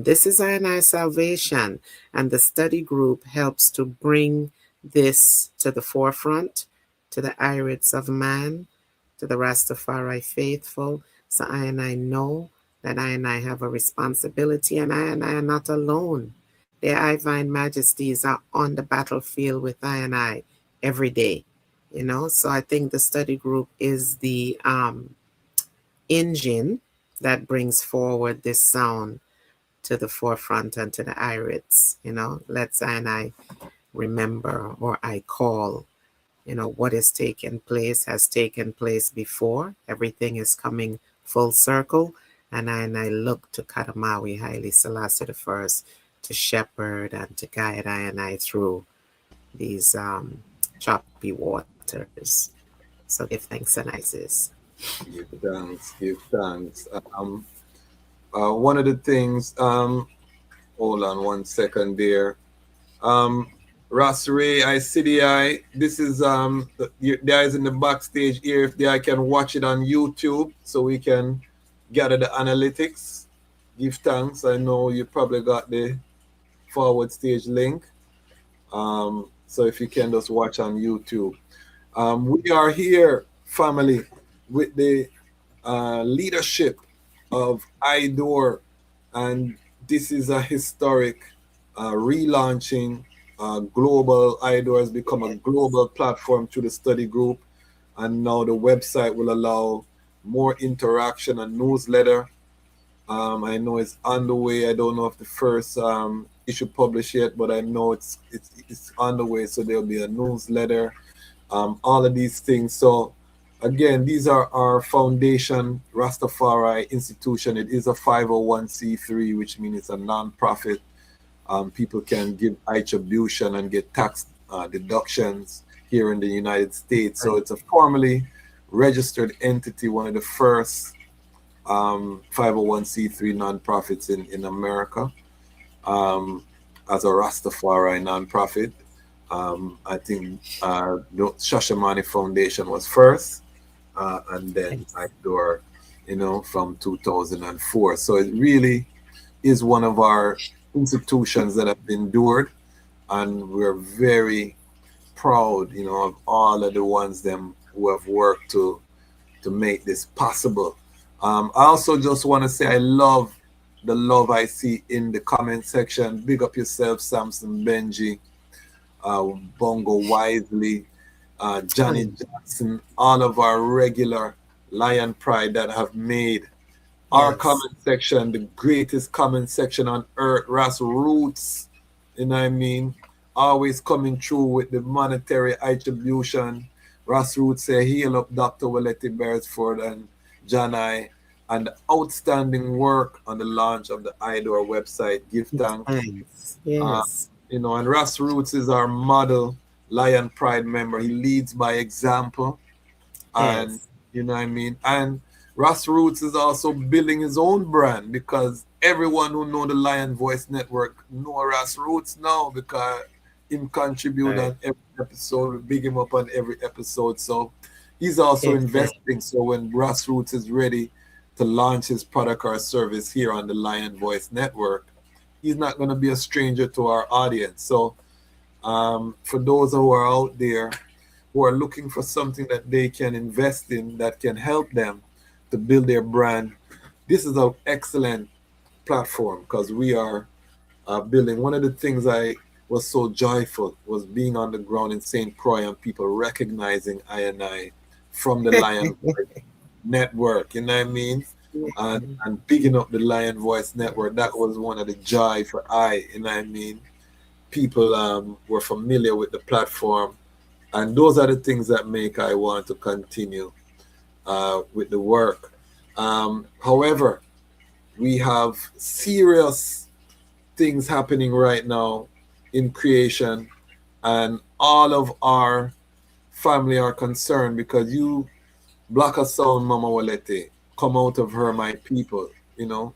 This is I salvation, and the study group helps to bring this to the forefront, to the irids of man, to the Rastafari faithful. So I know that I have a responsibility, and I am not alone. Their divine majesties are on the battlefield with I every day. So I think the study group is the engine that brings forward this sound to the forefront and to the irids. Let's I remember, or I call, what is taking place has taken place before. Everything is coming full circle, and I look to Kadamawi Haile Selassie I to shepherd and to guide I through these choppy waters. So give thanks and Isis. Give thanks. One of the things, hold on 1 second there. Ras Ray, I see the eye. This is the guys in the backstage here. If the eye can watch it on YouTube, so we can gather the analytics. Give thanks. I know you probably got the forward stage link. So if you can just watch on YouTube. We are here, family, with the leadership of IDOR, and this is a historic relaunching. Global IDOR has become a global platform through the study group, and now the website will allow more interaction and newsletter. I know it's on the way. I don't know if the first issue published yet, but I know it's on the way. So there'll be a newsletter, all of these things. So again, these are our foundation, Rastafari institution. It is a 501c3, which means it's a non-profit. People can give attribution and get tax deductions here in the United States. So it's a formally registered entity, one of the first 501c3 nonprofits in America, as a Rastafari nonprofit. I think the Shashamane Foundation was first, and then IDOR, from 2004. So it really is one of our institutions that have endured, and we're very proud, of all of the ones who have worked to make this possible. I also just want to say I love the love I see in the comment section. Big up yourself, Samson Benji, Bongo Wisely, Johnny Jackson, all of our regular Lion Pride that have made our comment section the greatest comment section on earth. Ras Roots, you know what I mean? Always coming through with the monetary attribution. Ras Roots say, heal up Dr. Wolete Beresford and John I, and the outstanding work on the launch of the IDOR website. Give thanks. Thanks. Yes. You know, and Ras Roots is our model Lion Pride member. He leads by example. And Yes. you know what I mean? And Ras Roots is also building his own brand, because everyone who know the Lion Voice Network know Ras Roots now, because him contribute on every episode. We big him up on every episode. So he's also investing. So when Ras Roots is ready to launch his product or service here on the Lion Voice Network, he's not going to be a stranger to our audience. So for those who are out there who are looking for something that they can invest in that can help them to build their brand, this is an excellent platform, because we are building. One of the things I was so joyful was being on the ground in St. Croix and people recognizing I from the Lion Network, you know what I mean? And picking up the Lion Voice Network. That was one of the joy for you know what I mean? People were familiar with the platform, and those are the things that make I want to continue with the work. However, we have serious things happening right now in creation, and all of our family are concerned, because you, Black a Sound Mama Wolete, come out of her, my people, you know,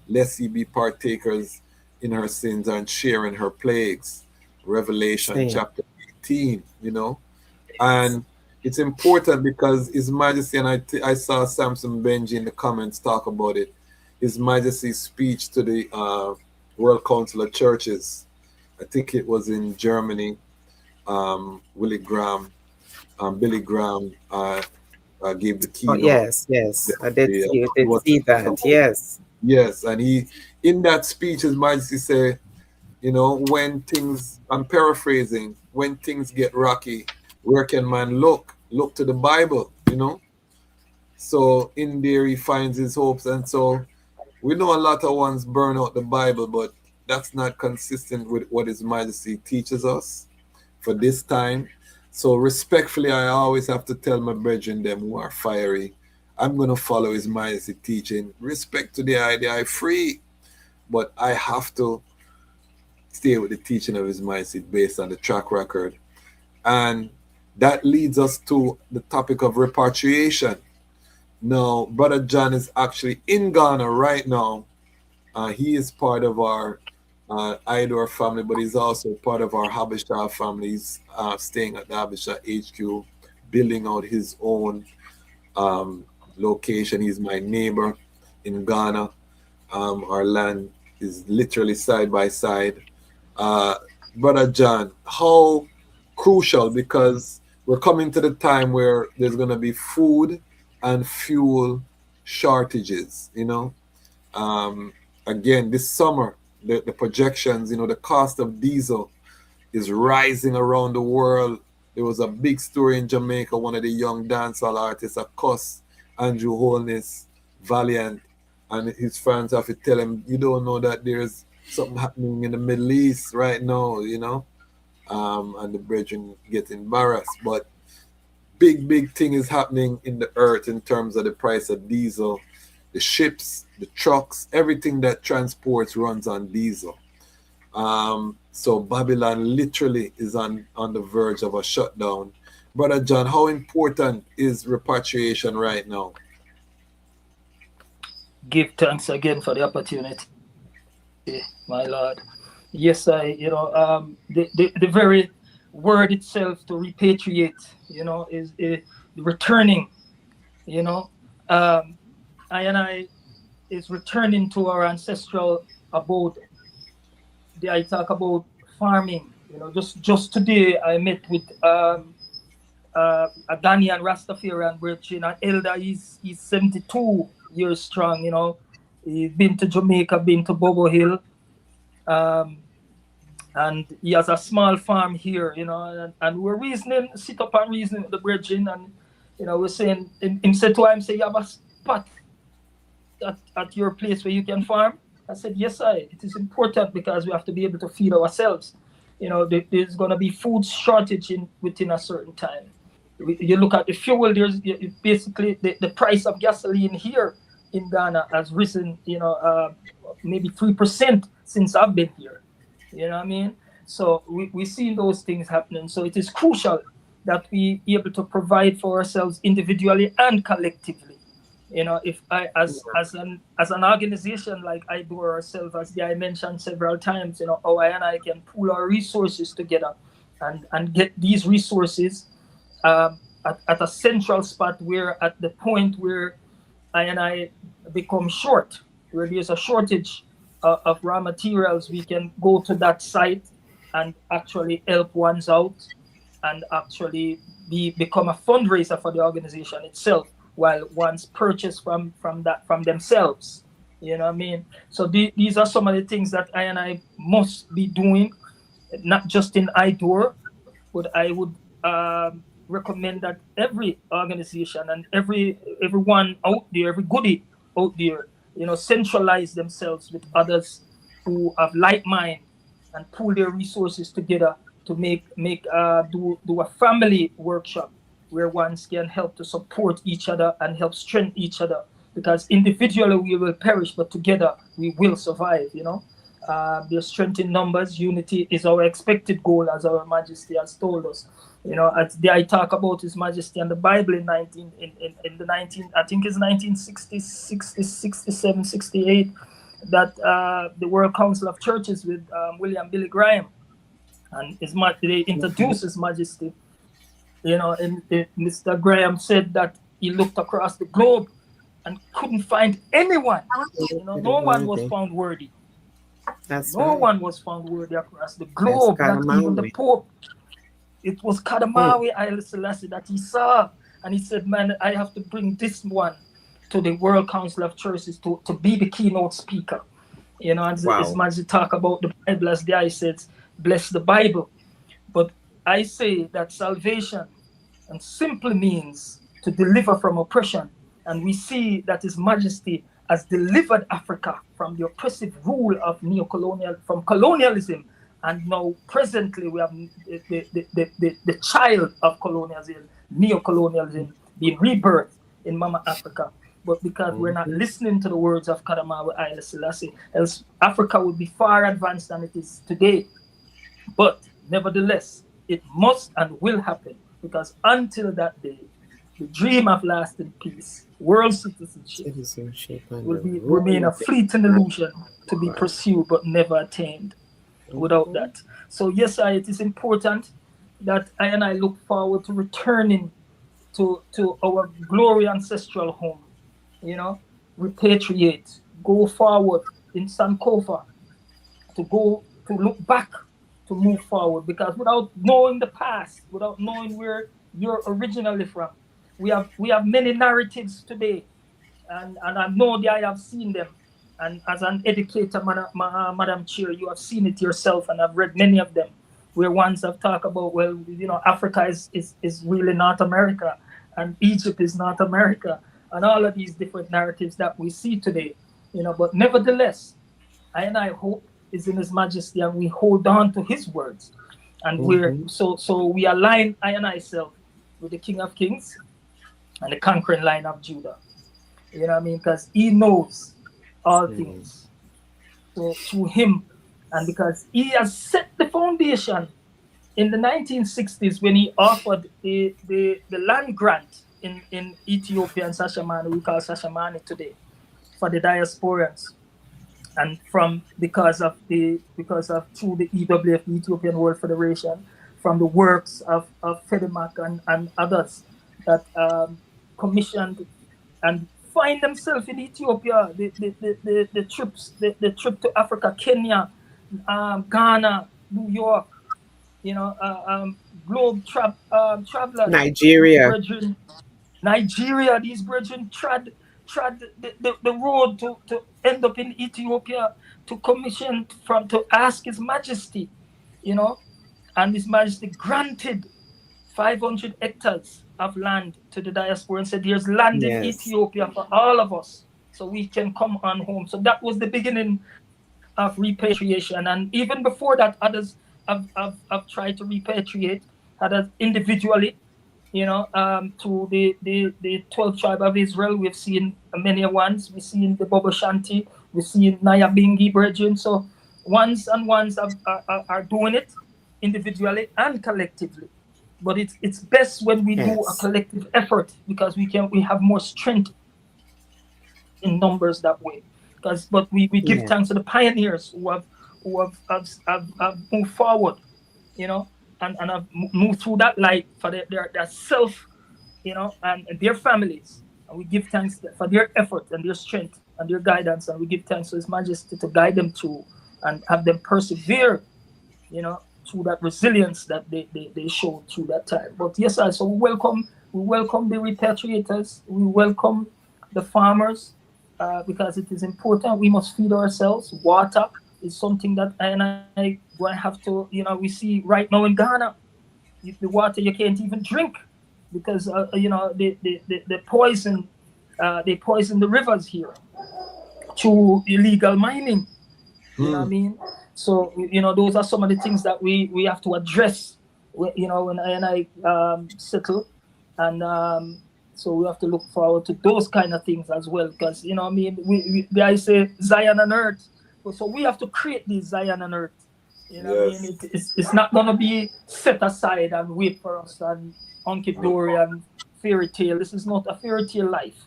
lest ye be partakers in her sins and share in her plagues. Revelation chapter 18, you know. And it's important because His Majesty, and I saw Samson Benji in the comments talk about it, His Majesty's speech to the World Council of Churches, I think it was in Germany, Billy Graham gave the keynote. Yes. I did see that. Yes. Yes, and he, in that speech, His Majesty said, you know, when things, I'm paraphrasing, when things get rocky, where can man look? Look to the Bible, you know? So in there he finds his hopes. And so we know a lot of ones burn out the Bible, but that's not consistent with what His Majesty teaches us for this time. So respectfully, I always have to tell my brethren, them who are fiery, I'm going to follow His Majesty teaching. Respect to the idea, I free, but I have to stay with the teaching of His Majesty based on the track record. And that leads us to the topic of repatriation. Now, Brother John is actually in Ghana right now. He is part of our IDOR family, but he's also part of our Habesha family. He's staying at the Habesha HQ, building out his own location. He's my neighbor in Ghana. Our land is literally side by side. Brother John, how crucial, because we're coming to the time where there's going to be food and fuel shortages, you know. Again, this summer, the projections, you know, the cost of diesel is rising around the world. There was a big story in Jamaica, one of the young dancehall artists, a cuss, Andrew Holness, Valiant, and his fans have to tell him, you don't know that there's something happening in the Middle East right now, you know, and the brethren get embarrassed. But big thing is happening in the earth in terms of the price of diesel. The ships, the trucks, everything that transports runs on diesel. So Babylon literally is on the verge of a shutdown. Brother John, how important is repatriation right now? Give thanks again for the opportunity, my Lord. Yes, the very word itself, to repatriate, you know, is returning, you know. I is returning to our ancestral abode. I talk about farming, you know. Just today I met with a Ghanaian Rastafarian brethren, an elder. He's 72 years strong, you know. He's been to Jamaica, been to Bobo Hill. and he has a small farm here, and we're reasoning, sit up and reasoning with the brethren, and we're saying, him said to him, say, you have a spot at your place where you can farm? I said, yes, it is important because we have to be able to feed ourselves. There's going to be food shortage within a certain time. You look at the fuel, there's basically the price of gasoline here in Ghana has risen, maybe 3% since I've been here. You know what I mean? So we see those things happening. So it is crucial that we be able to provide for ourselves individually and collectively. If as an organization like IDOR ourselves, as I mentioned several times, how I and I can pool our resources together and get these resources at a central spot, where at the point where I and I become short, where there's a shortage of raw materials, we can go to that site and actually help ones out and actually become a fundraiser for the organization itself, while one's purchase from themselves. You know what I mean? So these are some of the things that I and I must be doing, not just in IDOR, but I would recommend that every organization and everyone out there, every goodie out there, centralize themselves with others who have like mind and pool their resources together to do a family workshop where ones can help to support each other and help strengthen each other, because individually we will perish, but together we will survive. There's strength in numbers. Unity is our expected goal, as our Majesty has told us. I talk about His Majesty and the Bible in I think it's 1960, 60, 67, 68, that the World Council of Churches with William Billy Graham, and they introduced His Majesty. And Mr. Graham said that he looked across the globe and couldn't find anyone. No one was found worthy. No one was found worthy across the globe, not even the Pope. It was Kadamawi Haile Selassie that he saw, and he said, man, I have to bring this one to the World Council of Churches to be the keynote speaker. And as much as you talk about the Bible, as the I said, bless the Bible. But I say that salvation and simply means to deliver from oppression. And we see that His Majesty has delivered Africa from the oppressive rule of from colonialism. And now presently we have the child of colonialism, neo-colonialism, being rebirthed in Mama Africa. But because we're not listening to the words of Kadamawi Haile Selassie, else Africa would be far advanced than it is today. But nevertheless, it must and will happen, because until that day, the dream of lasting peace, world citizenship will remain a fleeting illusion to be pursued but never attained without that. So yes, it is important that I and I look forward to returning to our glory ancestral home, repatriate, go forward in Sankofa, to look back, to move forward, because without knowing the past, without knowing where you're originally from, we have many narratives today, and I know that I have seen them. And as an educator, Madam Chair, you have seen it yourself, and I've read many of them, where ones have talked about, well, Africa is really not America, and Egypt is not America, and all of these different narratives that we see today. But nevertheless, I hope is in His Majesty, and we hold on to His words, and we align I self with the King of Kings and the conquering line of Judah. You know what I mean? Because He knows all things. So through Him, and because He has set the foundation in the 1960s when He offered the land grant in Ethiopia and Shashamane, we call Shashamane today, for the diasporans. And because of through the EWF, the Ethiopian World Federation, from the works of Fedimak and others that commissioned and find themselves in Ethiopia, the trip to Africa, Kenya, Ghana, New York, globe travelers, Nigeria. These brethren trod the road to end up in Ethiopia, to commission to ask His Majesty you know, and His Majesty granted 500 hectares of land to the diaspora and said, "There's land in Yes. Ethiopia for all of us, so we can come on home." So that was the beginning of repatriation. And even before that, others have tried to repatriate, others individually, to the 12 tribe of Israel. We've seen many ones. We've seen the Bobo Shanti. We've seen Nyabingi Brethren. So ones and ones are doing it individually and collectively. But it's best when we do a Yes. collective effort, because we have more strength in numbers that way. But we give Yes. thanks to the pioneers who have moved forward, and have moved through that light for their self, and their families. And we give thanks for their effort and their strength and their guidance. And we give thanks to His Majesty to guide them through and have them persevere, through that resilience that they showed through that time. But yes, sir, so we welcome the repatriators, we welcome the farmers, because it is important. We must feed ourselves. Water is something that I will have to, we see right now in Ghana, the water you can't even drink because they poison the rivers here through illegal mining. You know what I mean? So those are some of the things that we have to address. When I settle, and so we have to look forward to those kind of things as well, because I mean, I say Zion on earth, so we have to create this Zion on earth. You know what I mean? It's not gonna be set aside and wait for us and hunky dory and fairy tale. This is not a fairy tale life.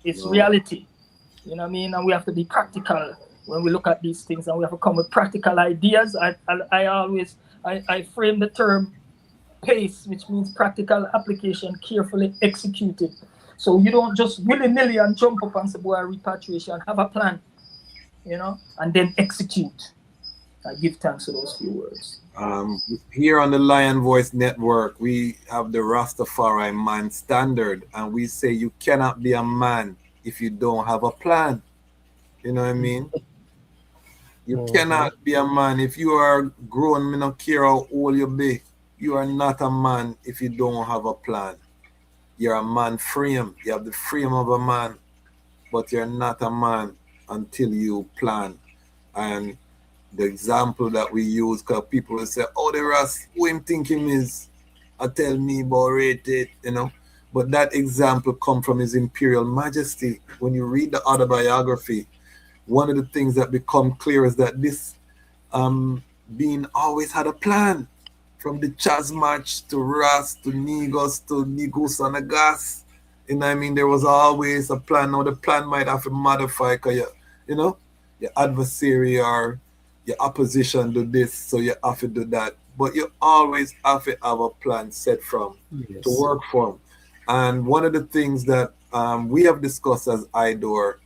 It's reality. You know what I mean? And we have to be practical when we look at these things, and we have to come with practical ideas. I always frame the term PACE, which means practical application, carefully executed. So you don't just willy-nilly and jump up and say, boy, repatriation, have a plan, and then execute. I give thanks to those few words. Here on the Lion Voice Network, we have the Rastafari man standard, and we say you cannot be a man if you don't have a plan. You know what I mean? You cannot be a man if you are grown. Me not care how old you be. You are not a man if you don't have a plan. You're a man frame. You have the frame of a man, but you're not a man until you plan. And the example that we use, because people will say, "Oh, the Ras, who him think him is?" I tell me about it, But that example come from His Imperial Majesty. When you read the autobiography, one of the things that become clear is that this being always had a plan. From the Chas match to Ras to Negos to Negus and the gas. I mean, there was always a plan. Now the plan might have to modify because your adversary or your opposition do this, so you have to do that. But you always have to have a plan set from to work from. And one of the things that we have discussed as IDOR,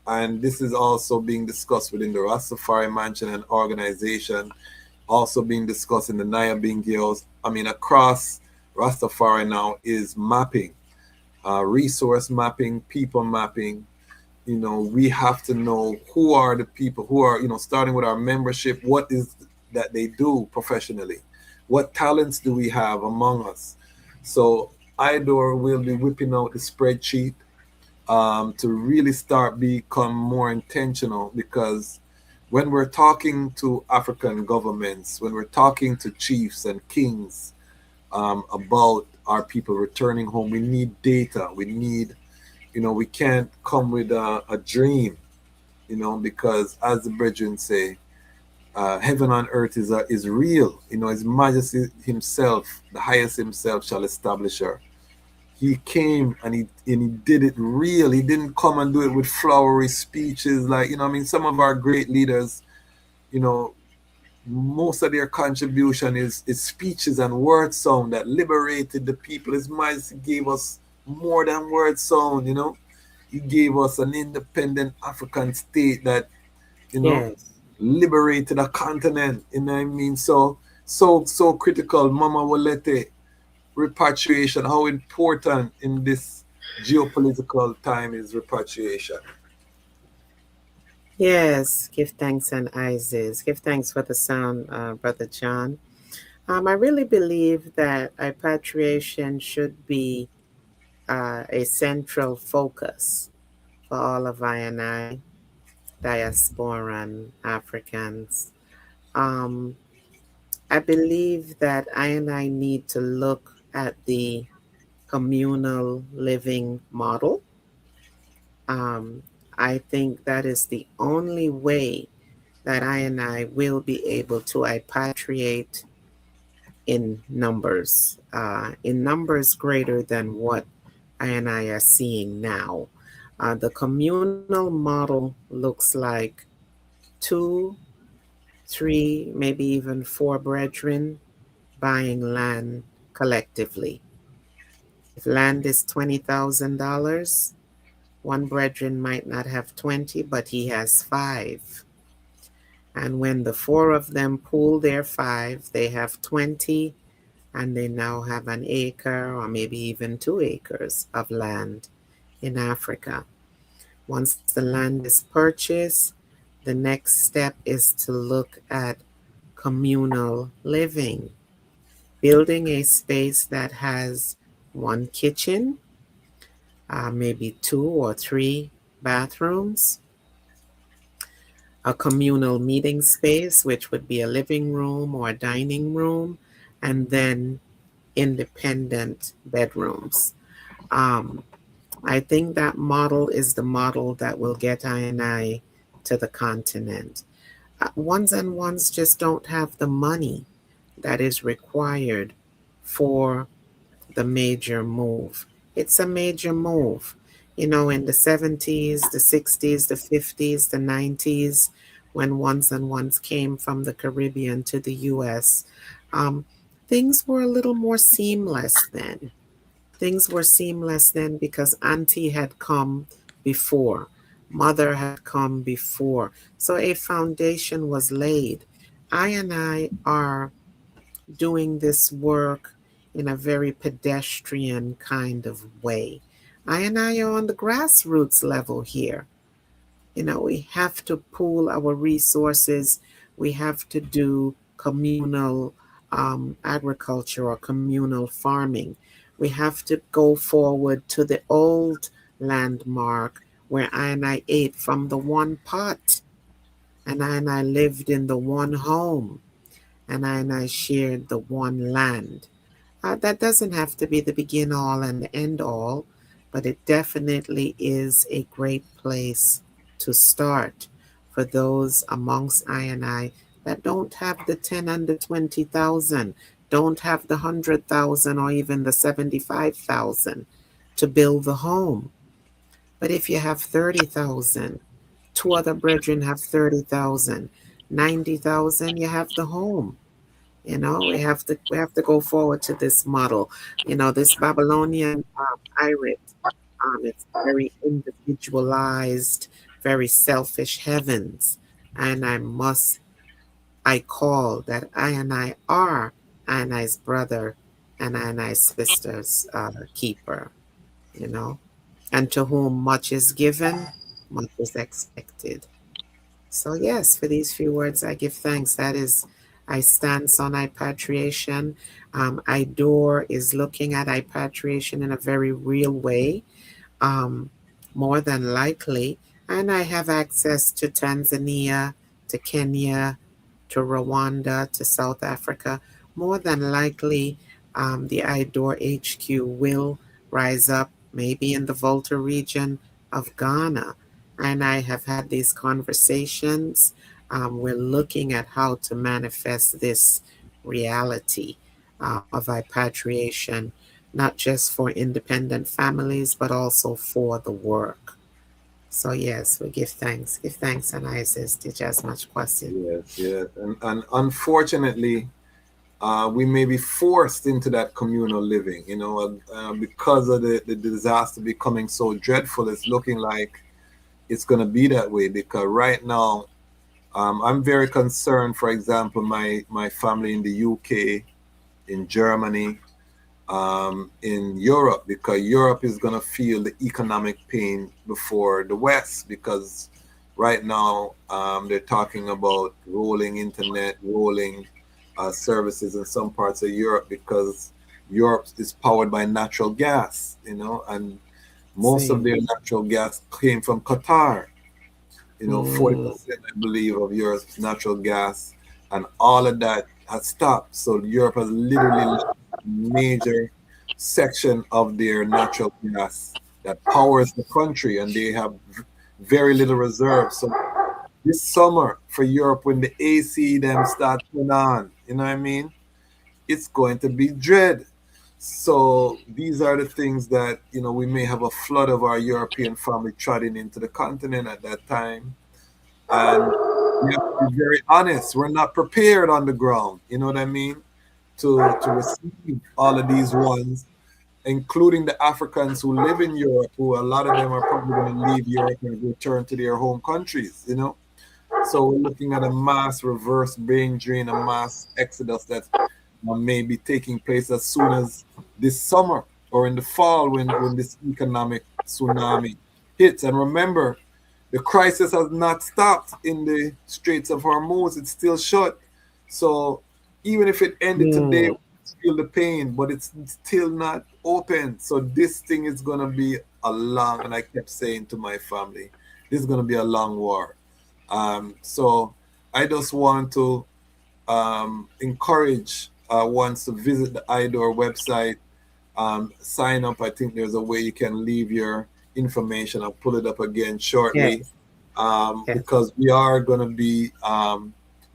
and this is also being discussed within the Rastafari Mansion and organization, also being discussed in the Nyabingi House, across Rastafari now, is mapping, resource mapping, people mapping. We have to know who are the people who are, starting with our membership, what is that they do professionally? What talents do we have among us? So IDOR will be whipping out the spreadsheet to really become more intentional, because when we're talking to African governments, when we're talking to chiefs and kings about our people returning home, we need data. We need, we can't come with a dream, because as the brethren say, heaven on earth is real. His Majesty himself, the highest himself, shall establish her. He came and he did it real. He didn't come and do it with flowery speeches like, some of our great leaders, most of their contribution is speeches and word sound that liberated the people. His Majesty gave us more than word sound, He gave us an independent African state that, liberated a continent, So critical. Mama Wolete, repatriation, how important in this geopolitical time is repatriation? Yes, give thanks and Isis. Give thanks for the sound, Brother John. I really believe that repatriation should be a central focus for all of I and I, diasporan Africans. Um, I believe that I and I need to look at the communal living model. Um, I think that is the only way that I and I will be able to repatriate in numbers greater than what I and I are seeing now. The communal model looks like two, three, maybe even four brethren buying land collectively. If land is $20,000, one brethren might not have 20, but he has five. And when the four of them pool their five, they have 20, and they now have an acre or maybe even 2 acres of land in Africa. Once the land is purchased, the next step is to look at communal living, building a space that has one kitchen, maybe 2 or 3 bathrooms, a communal meeting space, which would be a living room or a dining room, and then independent bedrooms. Um, I think that model is the model that will get I and I to the continent. Ones and ones just don't have the money that is required for the major move. It's a major move. You know, in the 70s, the 60s, the 50s, the 90s, when ones and ones came from the Caribbean to the US, um, things were a little more seamless then. Things were seamless then because Auntie had come before, Mother had come before. So a foundation was laid. I and I are doing this work in a very pedestrian kind of way. I and I are on the grassroots level here. You know, we have to pool our resources. We have to do communal agriculture or communal farming. We have to go forward to the old landmark where I and I ate from the one pot, and I lived in the one home, and I shared the one land. That doesn't have to be the begin all and the end all, but it definitely is a great place to start for those amongst I and I that don't have the 10 and the 20,000, don't have the 100,000 or even the 75,000 to build the home. But if you have 30,000, two other brethren have 30,000, 90,000, you have the home. You know, we have to go forward to this model. You know, this Babylonian pirate, it's very individualized, very selfish heavens. And I call that I and I are I and I's brother and I and I's sister's keeper, you know. And to whom much is given, much is expected. So, yes, for these few words, I give thanks. That is, I stance on repatriation. IDOR is looking at repatriation in a very real way, um, more than likely. And I have access to Tanzania, to Kenya, to Rwanda, to South Africa. More than likely, the IDOR HQ will rise up, maybe in the Volta region of Ghana. And I have had these conversations. We're looking at how to manifest this reality of repatriation, not just for independent families, but also for the work. So yes, we give thanks. Give thanks and Isis. Teach as much question. Yes, yes. And unfortunately, we may be forced into that communal living, you know, because of the disaster becoming so dreadful. It's looking like it's going to be that way because right now, I'm very concerned, for example, my family in the UK, in Germany, in Europe, because Europe is going to feel the economic pain before the West because Right now, they're talking about rolling internet, rolling services in some parts of Europe because Europe is powered by natural gas, and most of See. their natural gas came from Qatar. 40%, Mm. I believe, of Europe's natural gas, and all of that has stopped. So Europe has literally lost a major section of their natural gas that powers the country, and they have very little reserves. So this summer for Europe, when the AC them start turn on, you know what I mean? It's going to be dread. So these are the things that we may have a flood of our European family trotting into the continent at that time, and we have to be very honest. We're not prepared on the ground. You know what I mean? To receive all of these ones, including the Africans who live in Europe, who a lot of them are probably going to leave Europe and return to their home countries. So we're looking at a mass reverse brain drain, a mass exodus that may be taking place as soon as this summer or in the fall when this economic tsunami hits. And remember, the crisis has not stopped in the Straits of Hormuz. It's still shut. So even if it ended today, we Mm. feel the pain, but it's still not open. So this thing is going to be a long, and I kept saying to my family, this is going to be a long war. So I just want to encourage ones to visit the IDOR website, sign up. I think there's a way you can leave your information. I'll pull it up again shortly, Yes. Yes. because we are going to be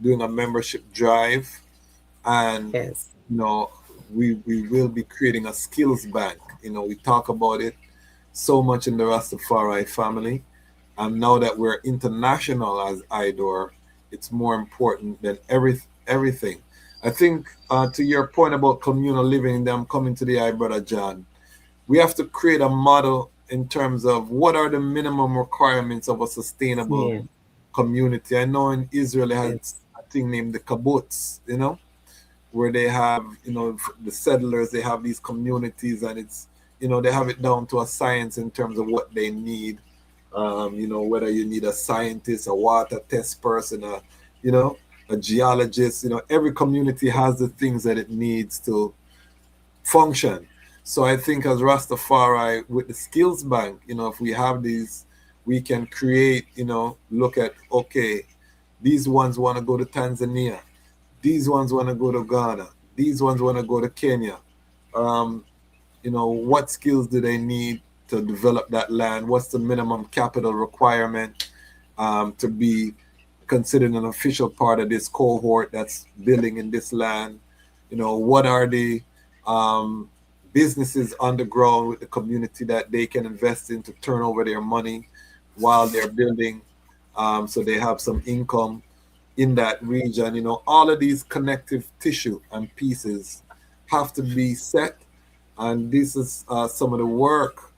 doing a membership drive, and Yes. you know we will be creating a skills bank. We talk about it so much in the Rastafari family, and now that we're international as IDOR, it's more important than everything. I think to your point about communal living, them coming to the eye, Brother John, we have to create a model in terms of what are the minimum requirements of a sustainable Yeah. community. I know in Israel they has Yes. a thing named the kibbutz, where they have, the settlers, they have these communities, and it's, they have it down to a science in terms of what they need. Whether you need a scientist, a water test person, you know, a geologist, every community has the things that it needs to function. So I think as Rastafari with the skills bank, if we have these, we can create, look at, okay, these ones want to go to Tanzania, these ones want to go to Ghana, these ones want to go to Kenya. Um, what skills do they need to develop that land? What's the minimum capital requirement to be considered an official part of this cohort that's building in this land? What are the um, businesses on the ground with the community that they can invest in to turn over their money while they're building, so they have some income in that region? All of these connective tissue and pieces have to be set, and this is some of the work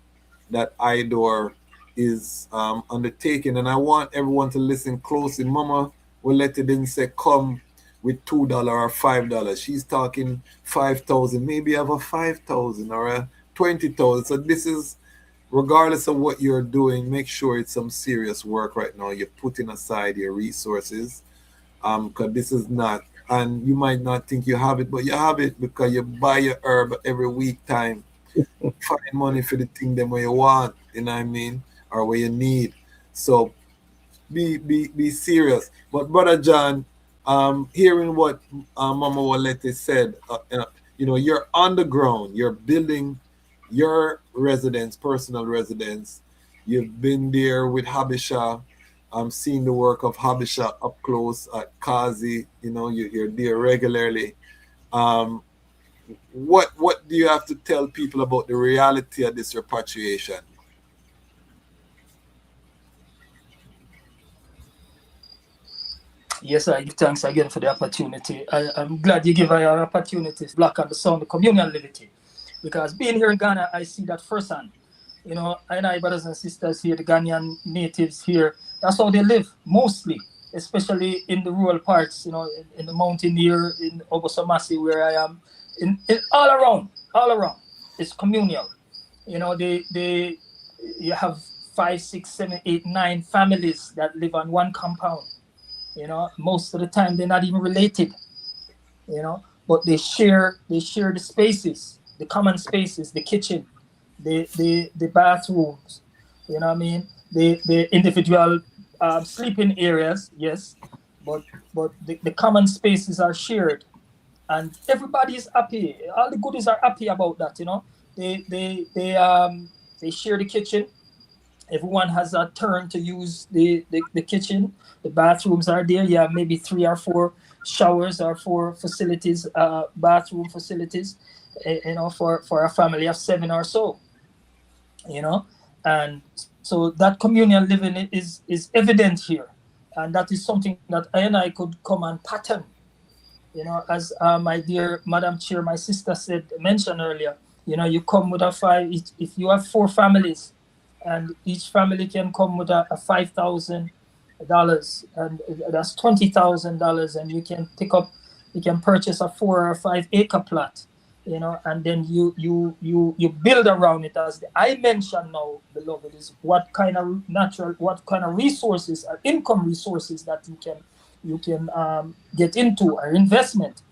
that IDOR is undertaking. And I want everyone to listen closely. Mama Wolete didn't say come with $2 or $5. She's talking 5,000. Maybe have a 5,000 or a 20,000. So this is, regardless of what you're doing, make sure it's some serious work right now. You're putting aside your resources, because this is not, and you might not think you have it, but you have it because you buy your herb every week time, find money for the thing them where you want, you know what I mean, or where you need. So be serious. But Brother John, hearing what Mama Wolete said, you're on the ground, you're building your residence, personal residence. You've been there with Habisha. I'm seeing the work of Habisha up close at Kazi. You're there regularly. Um, what do you have to tell people about the reality of this repatriation? Yes, I give thanks again for the opportunity. I'm glad you give an opportunity to black understand the communal liberty. Because being here in Ghana, I see that firsthand. I brothers and sisters here, the Ghanaian natives here, that's how they live mostly, especially in the rural parts, in the mountain here, in Obosamasi, where I am, in all around, it's communal. They you have 5, 6, 7, 8, 9 families that live on one compound. You know, most of the time they're not even related. You know, but they share the spaces, the common spaces, the kitchen, the bathrooms. You know what I mean? The individual sleeping areas, yes, but the common spaces are shared, and everybody is happy. All the goodies are happy about that. You know, they share the kitchen. Everyone has a turn to use the kitchen. The bathrooms are there. You have maybe 3 or 4 showers or 4 facilities, bathroom facilities, you know, for a family of 7 or so, you know. And so that communal living is evident here. And that is something that I and I could come and pattern, you know, as my dear Madam Chair, my sister mentioned earlier. You know, you come with a 5, if you have 4 families, and each family can come with a $5,000, and that's $20,000, and you can purchase a 4 or 5 acre plot, you know, and then you build around it. As I mentioned now, beloved, is what kind of resources, income resources that you can get into, or investment.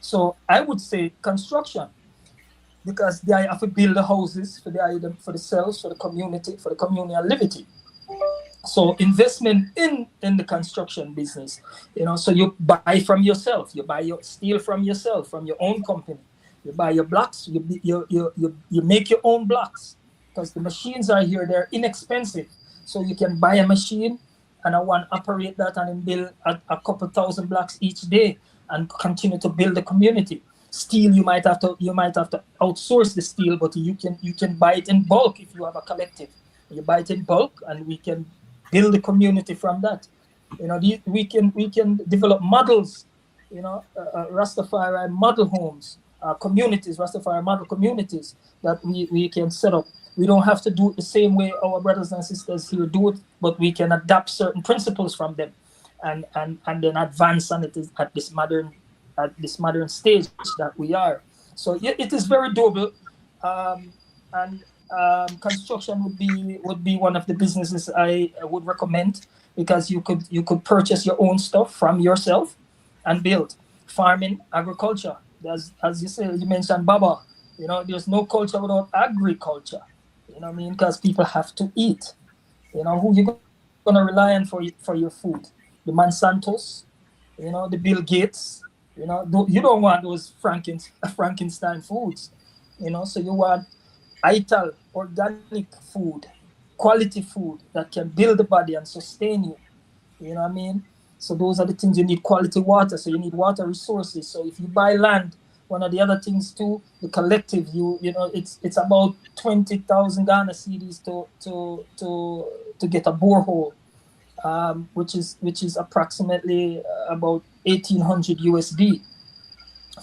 So I would say construction, because they have to build the houses for the cells, for the community, for the communal liberty. So investment in the construction business, you know, so you buy from yourself, you buy your steel from yourself, from your own company, you buy your blocks, you make your own blocks, because the machines are here, they're inexpensive. So you can buy a machine and I want to operate that and then build a couple thousand blocks each day and continue to build the community. Steel, you might have to outsource the steel, but you can buy it in bulk if you have a collective. You buy it in bulk, and we can build the community from that. You know, we can develop models. You know, Rastafari model homes, communities, Rastafari model communities that we can set up. We don't have to do it the same way our brothers and sisters here do it, but we can adapt certain principles from them, and then advance on it at this modern stage that we are. So it is very doable, and construction would be one of the businesses I would recommend, because you could purchase your own stuff from yourself and build. Farming, agriculture. As you say, you mentioned Baba. You know, there's no culture without agriculture. You know what I mean? Because people have to eat. You know, who you gonna rely on for your food? The Monsantos, you know, the Bill Gates. You know, you don't want those Frankenstein foods, you know, so you want vital, organic food, quality food that can build the body and sustain you, you know what I mean? So those are the things you need. Quality water, so you need water resources. So if you buy land, one of the other things too, the collective, you know, it's about 20,000 Ghana cedis to get a borehole. Which is approximately about 1,800 USD,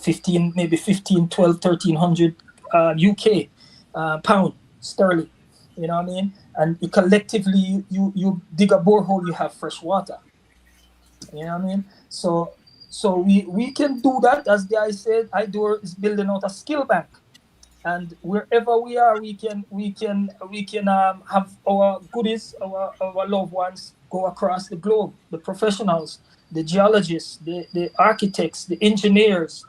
12, 1,300 UK pound sterling. You know what I mean? And collectively, you dig a borehole, you have fresh water. You know what I mean? So we can do that. As I said, IDOR is building out a skill bank. And wherever we are, we can have our goodies, our loved ones go across the globe. The professionals, the geologists, the architects, the engineers,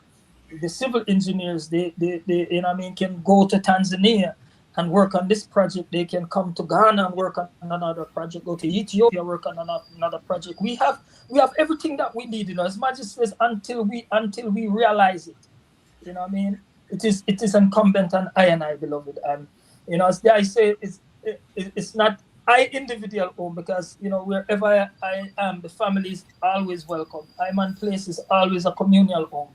the civil engineers, they you know what I mean, can go to Tanzania and work on this project. They can come to Ghana and work on another project. Go to Ethiopia, work on another project. We have everything that we need, you know, as much as until we realize it. You know what I mean? It is incumbent on I and I, beloved, and you know, as I say, it's not I individual home, because you know, wherever I am, the family is always welcome. I Man Place is always a communal home.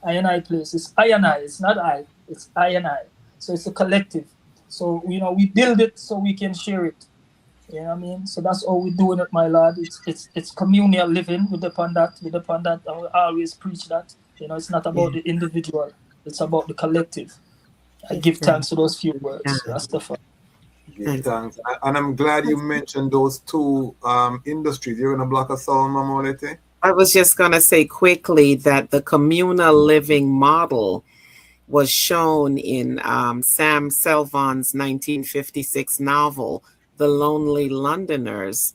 I and I Place is I and I. It's not I. It's I and I. So it's a collective. So you know, we build it so we can share it. You know what I mean? So that's all we're doing it, my lord. It's communal living. With upon that, I will always preach that. You know, it's not about the individual. It's about the collective. I give thanks to those few words. Rastafari. Give thanks. And I'm glad you mentioned those two industries. You're in a block of sound, Mama Wolete? I was just going to say quickly that the communal living model was shown in Sam Selvon's 1956 novel, the Lonely Londoners,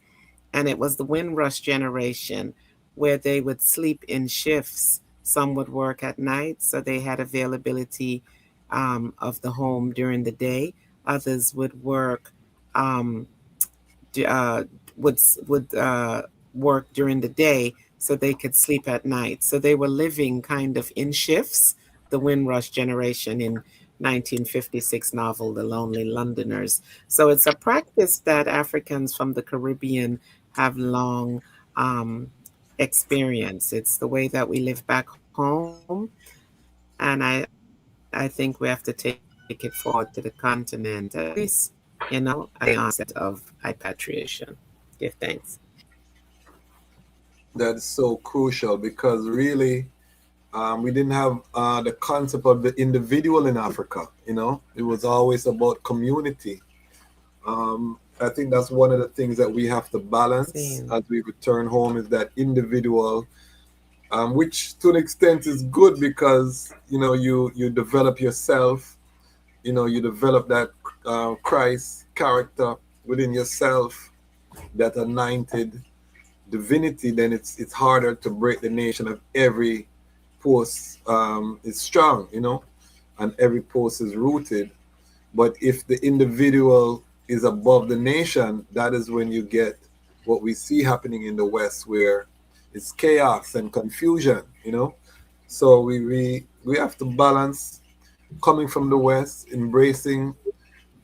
and it was the Windrush generation where they would sleep in shifts. Some would work at night, so they had availability of the home during the day. Others would work um, d- uh, would work during the day so they could sleep at night. So they were living kind of in shifts. The Windrush generation in 1956 novel, The Lonely Londoners. So it's a practice that Africans from the Caribbean have long experience. It's the way that we live back home, and I think we have to take it forward to the continent, at least, at the onset of repatriation. Give thanks. That's so crucial because really, we didn't have the concept of the individual in Africa. It was always about community. I think that's one of the things that we have to balance Same. as we return home is that individual, which to an extent is good because you develop yourself. You develop that Christ character within yourself, that anointed divinity. Then it's harder to break the nation of every post is strong, and every post is rooted. But if the individual is above the nation, that is when you get what we see happening in the West, where it's chaos and confusion. So we have to balance coming from the West, embracing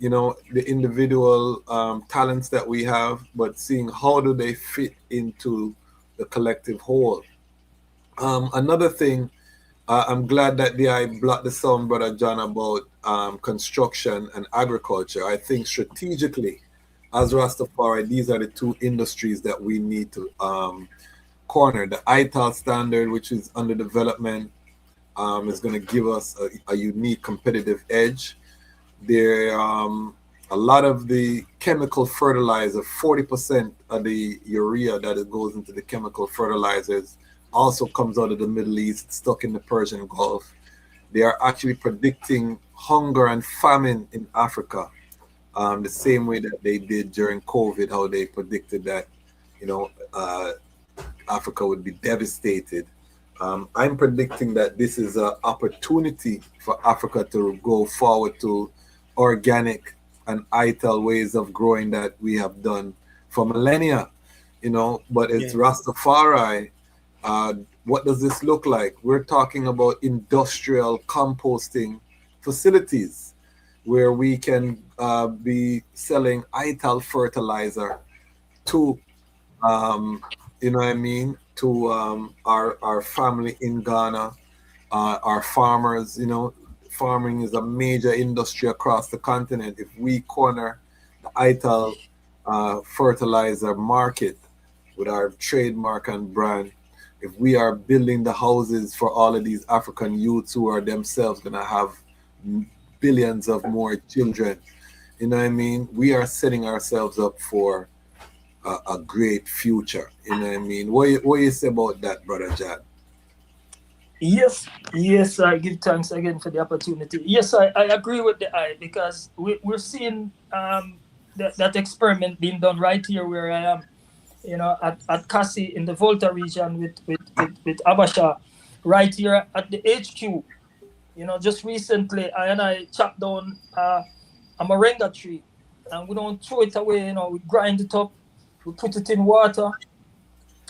the individual talents that we have, but seeing how do they fit into the collective whole. Another thing, I'm glad that I blocked the sound, Brother John, about construction and agriculture. I think strategically, as Rastafari, these are the two industries that we need to corner. The ITAL standard, which is under development, is going to give us a unique competitive edge. There, a lot of the chemical fertilizer, 40% of the urea that it goes into the chemical fertilizers also comes out of the Middle East, stuck in the Persian Gulf. They are actually predicting hunger and famine in Africa, the same way that they did during COVID, how they predicted that, Africa would be devastated. I'm predicting that this is an opportunity for Africa to go forward to organic and ITAL ways of growing that we have done for millennia, but it's Rastafari. What does this look like? We're talking about industrial composting facilities where we can be selling ITAL fertilizer to, to our family in Ghana, our farmers. Farming is a major industry across the continent. If we corner the ITAL fertilizer market with our trademark and brand, if we are building the houses for all of these African youths who are themselves going to have billions of more children, we are setting ourselves up for a great future. What you say about that, Brother John? Yes, I give thanks again for the opportunity. Yes, I agree with the eye, because we're seeing that experiment being done right here where I am, at Kasi in the Volta region with Abasha, right here at the HQ. Just recently, I chopped down a moringa tree, and we don't throw it away. We grind it up, we put it in water,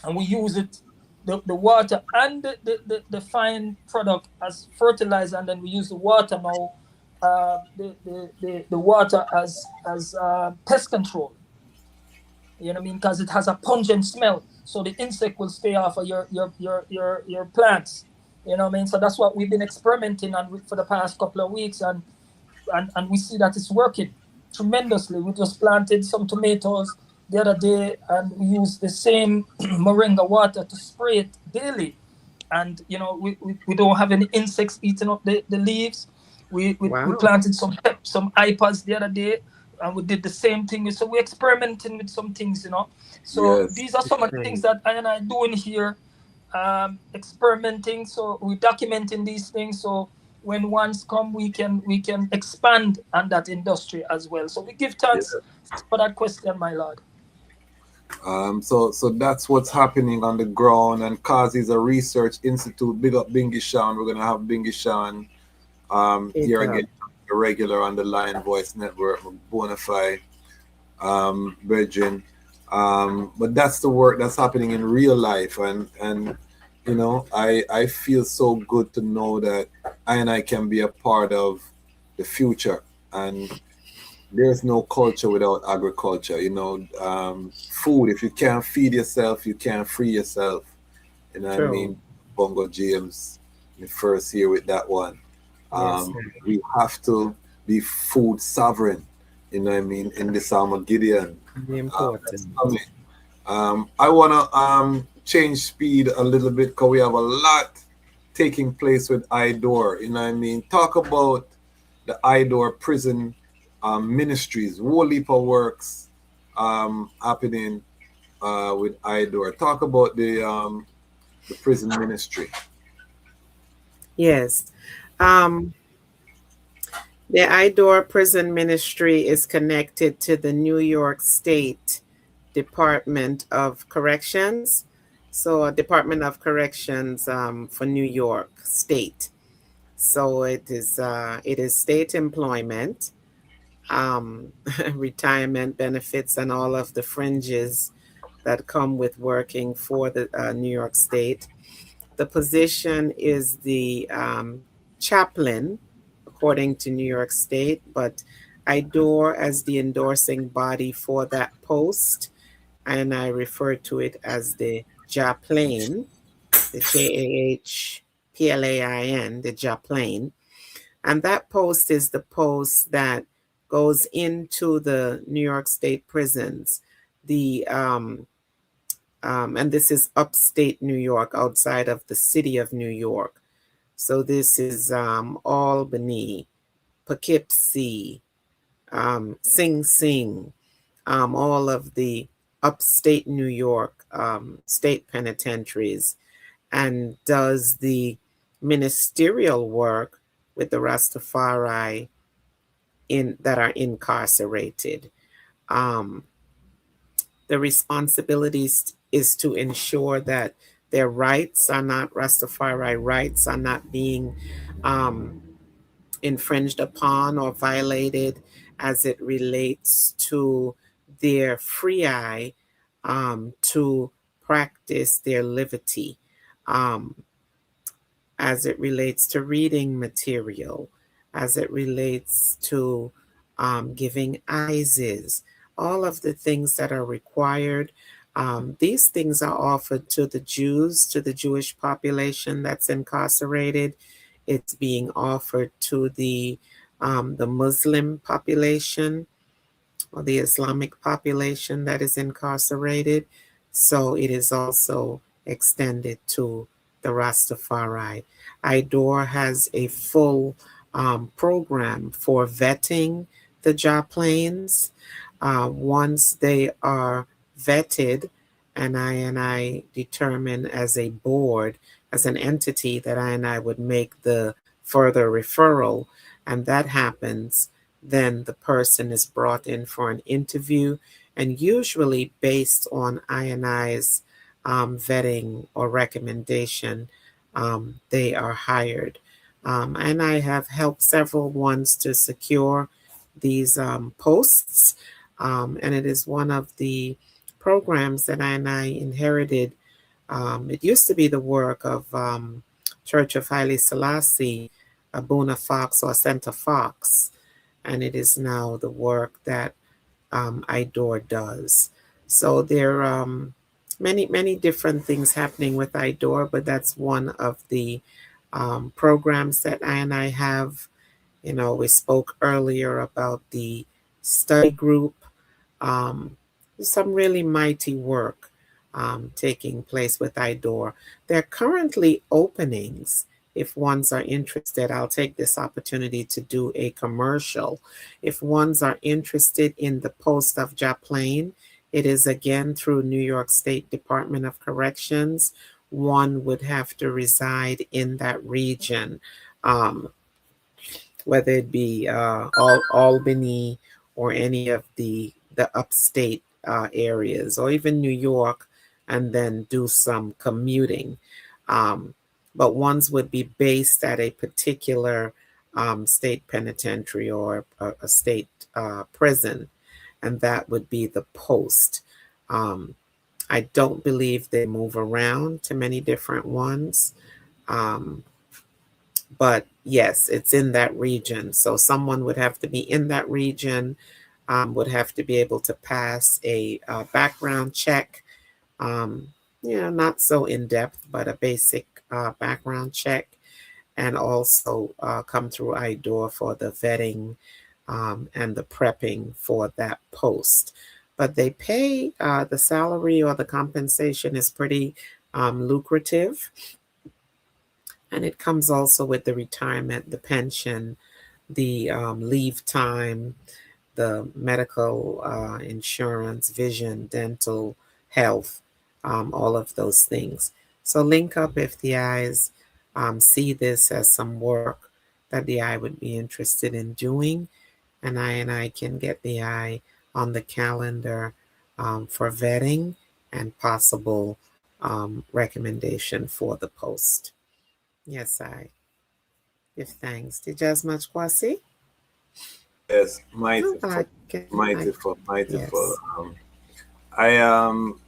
and we use it, the water and the fine product as fertilizer, and then we use the water now, the water as pest control. You know what I mean? Because it has a pungent smell, so the insect will stay off of your plants. You know what I mean? So that's what we've been experimenting on for the past couple of weeks, and we see that it's working tremendously. We just planted some tomatoes the other day, and we use the same moringa water to spray it daily. And we don't have any insects eating up the leaves. We planted some ipas the other day, and we did the same thing. So we're experimenting with some things, So Yes. these are some of the things that I and doing here, experimenting. So we're documenting these things. So when ones come, we can expand on that industry as well. So we give thanks for that question, my lord. So that's what's happening on the ground, and cause is a research institute. Big up Bingy Sean. We're gonna have Bingy Sean here again, a regular on the Lion Voice Network, Bonafide Virgin. But that's the work that's happening in real life, and you know, I feel so good to know that I can be a part of the future. And there's no culture without agriculture. You know, food. If you can't feed yourself, you can't free yourself. You know what I mean? Bongo James, the first year with that one. We have to be food sovereign. You know what I mean? In this Armageddon. That's coming. I wanna change speed a little bit because we have a lot taking place with IDOR. You know what I mean? Talk about the IDOR prison ministries, whole heap of works happening with IDOR. Talk about the prison ministry. Yes. Um, the IDOR prison ministry is connected to the New York State Department of Corrections. So, Department of Corrections for New York State. So it is state employment, retirement benefits, and all of the fringes that come with working for the New York State. The position is the chaplain, according to New York State, but IDOR as the endorsing body for that post, and I refer to it as the JAPLAIN, the JAHPLAIN, the JAPLAIN. And that post is the post that goes into the New York State prisons. And this is upstate New York, outside of the city of New York. So this is Albany, Poughkeepsie, Sing Sing, all of the upstate New York state penitentiaries, and does the ministerial work with the Rastafari that are incarcerated. Um, the responsibilities is to ensure that their rights are not, Rastafari rights are not being infringed upon or violated as it relates to their free eye to practice their liberty, as it relates to reading material, as it relates to giving ISIS, all of the things that are required. These things are offered to the Jews, to the Jewish population that's incarcerated. It's being offered to the Muslim population or the Islamic population that is incarcerated. So it is also extended to the Rastafari. IDOR has a full program for vetting the JAPLANEs. Once they are vetted, and I determine as a board, as an entity, that I would make the further referral, and that happens, then the person is brought in for an interview, and usually based on INI's vetting or recommendation, they are hired. And I have helped several ones to secure these posts, and it is one of the programs that I inherited. It used to be the work of Church of Haile Selassie, Abuna Fox or Center Fox, and it is now the work that IDOR does. So there are many different things happening with IDOR, but that's one of the programs that I have. You know, we spoke earlier about the study group. Some really mighty work taking place with IDOR. There are currently openings. If ones are interested, I'll take this opportunity to do a commercial. If ones are interested in the post of JAPLANE, it is again through New York State Department of Corrections. One would have to reside in that region. whether it be Albany or any of the upstate areas, or even New York, and then do some commuting. But ones would be based at a particular state penitentiary or a state prison, and that would be the post. I don't believe they move around to many different ones. But yes, it's in that region. So someone would have to be in that region, would have to be able to pass a background check. Not so in depth, but a basic background check, and also come through IDOR for the vetting and the prepping for that post. But they pay the salary, or the compensation is pretty lucrative. And it comes also with the retirement, the pension, the leave time, the medical insurance, vision, dental, health, all of those things. So link up if the eyes see this as some work that the eye would be interested in doing, and I can get the eye on the calendar for vetting and possible recommendation for the post. Yes, I give thanks. Did you have much, Kwasi? Yes, mighty, Yes.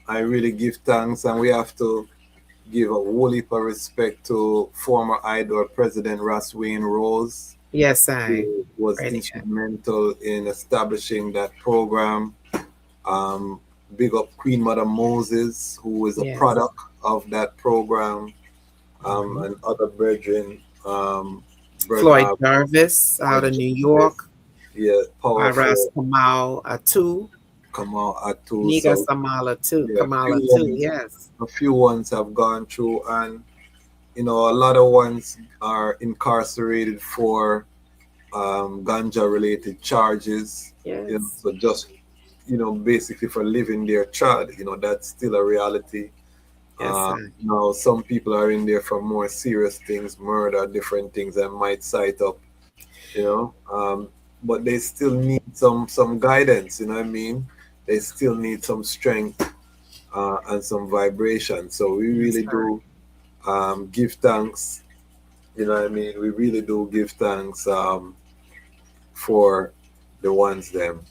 I really give thanks, and we have to give a whole heap of respect to former IDOR President Ras Rose. Yes, I who was instrumental in establishing that program. Big up Queen Mother Moses, who is a product of that program, and other brethren. Floyd Jarvis out of New York. Yeah, powerful. Ras Kamal Atu. Niga Samala too. Kamala too, yes. A few ones have gone through, and a lot of ones are incarcerated for ganja related charges. Yes. So just basically for living their child, that's still a reality. Now some people are in there for more serious things, murder, different things that might cite up, but they still need some guidance, what I mean? They still need some strength and some vibration. So we really do give thanks, what I mean? We really do give thanks for the ones them.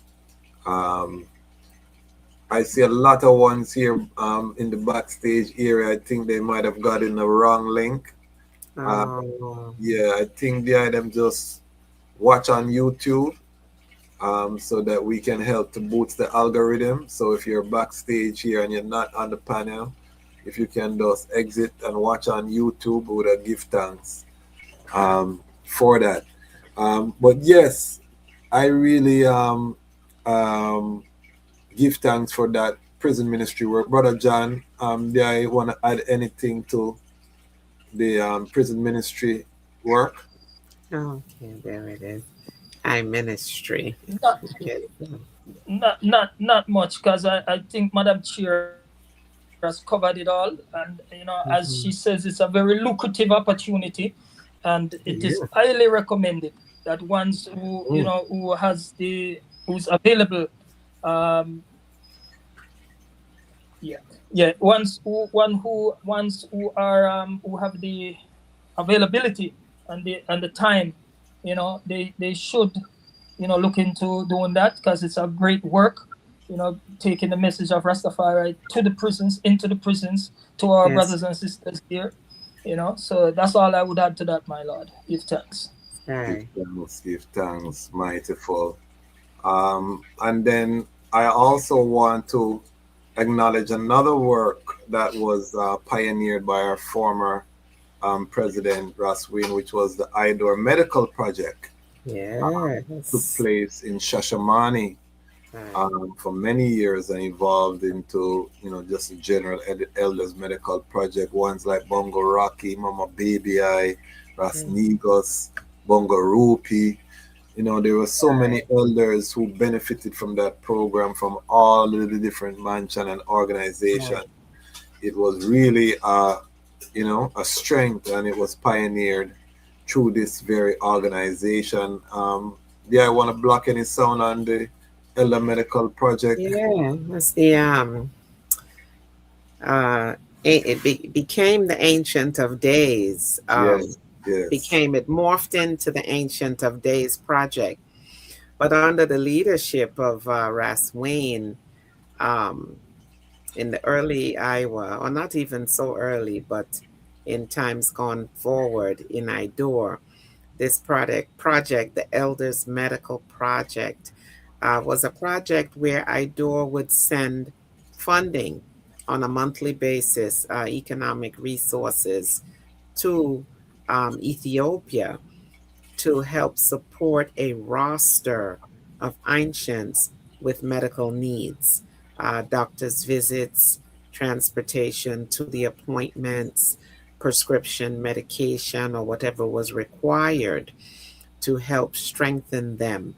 I see a lot of ones here in the backstage area. I think they might have gotten the wrong link. Yeah, I think they had them just watch on YouTube so that we can help to boost the algorithm. So if you're backstage here and you're not on the panel, if you can just exit and watch on YouTube, we would give thanks for that. But yes, I really give thanks for that prison ministry work. Brother John, do I want to add anything to the prison ministry work? Okay, there it is. I-ministry. Not much, because I think Madam Chair has covered it all, and as she says, it's a very lucrative opportunity, and it is highly recommended that ones who who's available, ones who are who have the availability and the time, they should look into doing that, because it's a great work, taking the message of Rastafari to the prisons, into the prisons, to our brothers and sisters here, so that's all I would add to that, my lord. Give thanks. Give thanks, mightyful. And then I also want to acknowledge another work that was pioneered by our former President Ras, which was the IDOR Medical Project. Took place in Shashamane for many years, and evolved into just a general elders medical project. Ones like Bongo Rocky, Mama Baby Eye, Ras Negos, Bongo Rupi. There were so many elders who benefited from that program from all of the different mansion and organizations. It was really a strength, and it was pioneered through this very organization. Yeah, I want to block any sound on the Elder Medical Project. Yeah, that's the became the Ancient of Days. Yes, yes. It morphed into the Ancient of Days project, but under the leadership of Ras Wayne, in the early Iowa, or not even so early, but in times gone forward in IDOR, this project, the Elders Medical Project, was a project where IDOR would send funding on a monthly basis, economic resources to Ethiopia to help support a roster of ancients with medical needs, doctor's visits, transportation to the appointments, prescription medication, or whatever was required to help strengthen them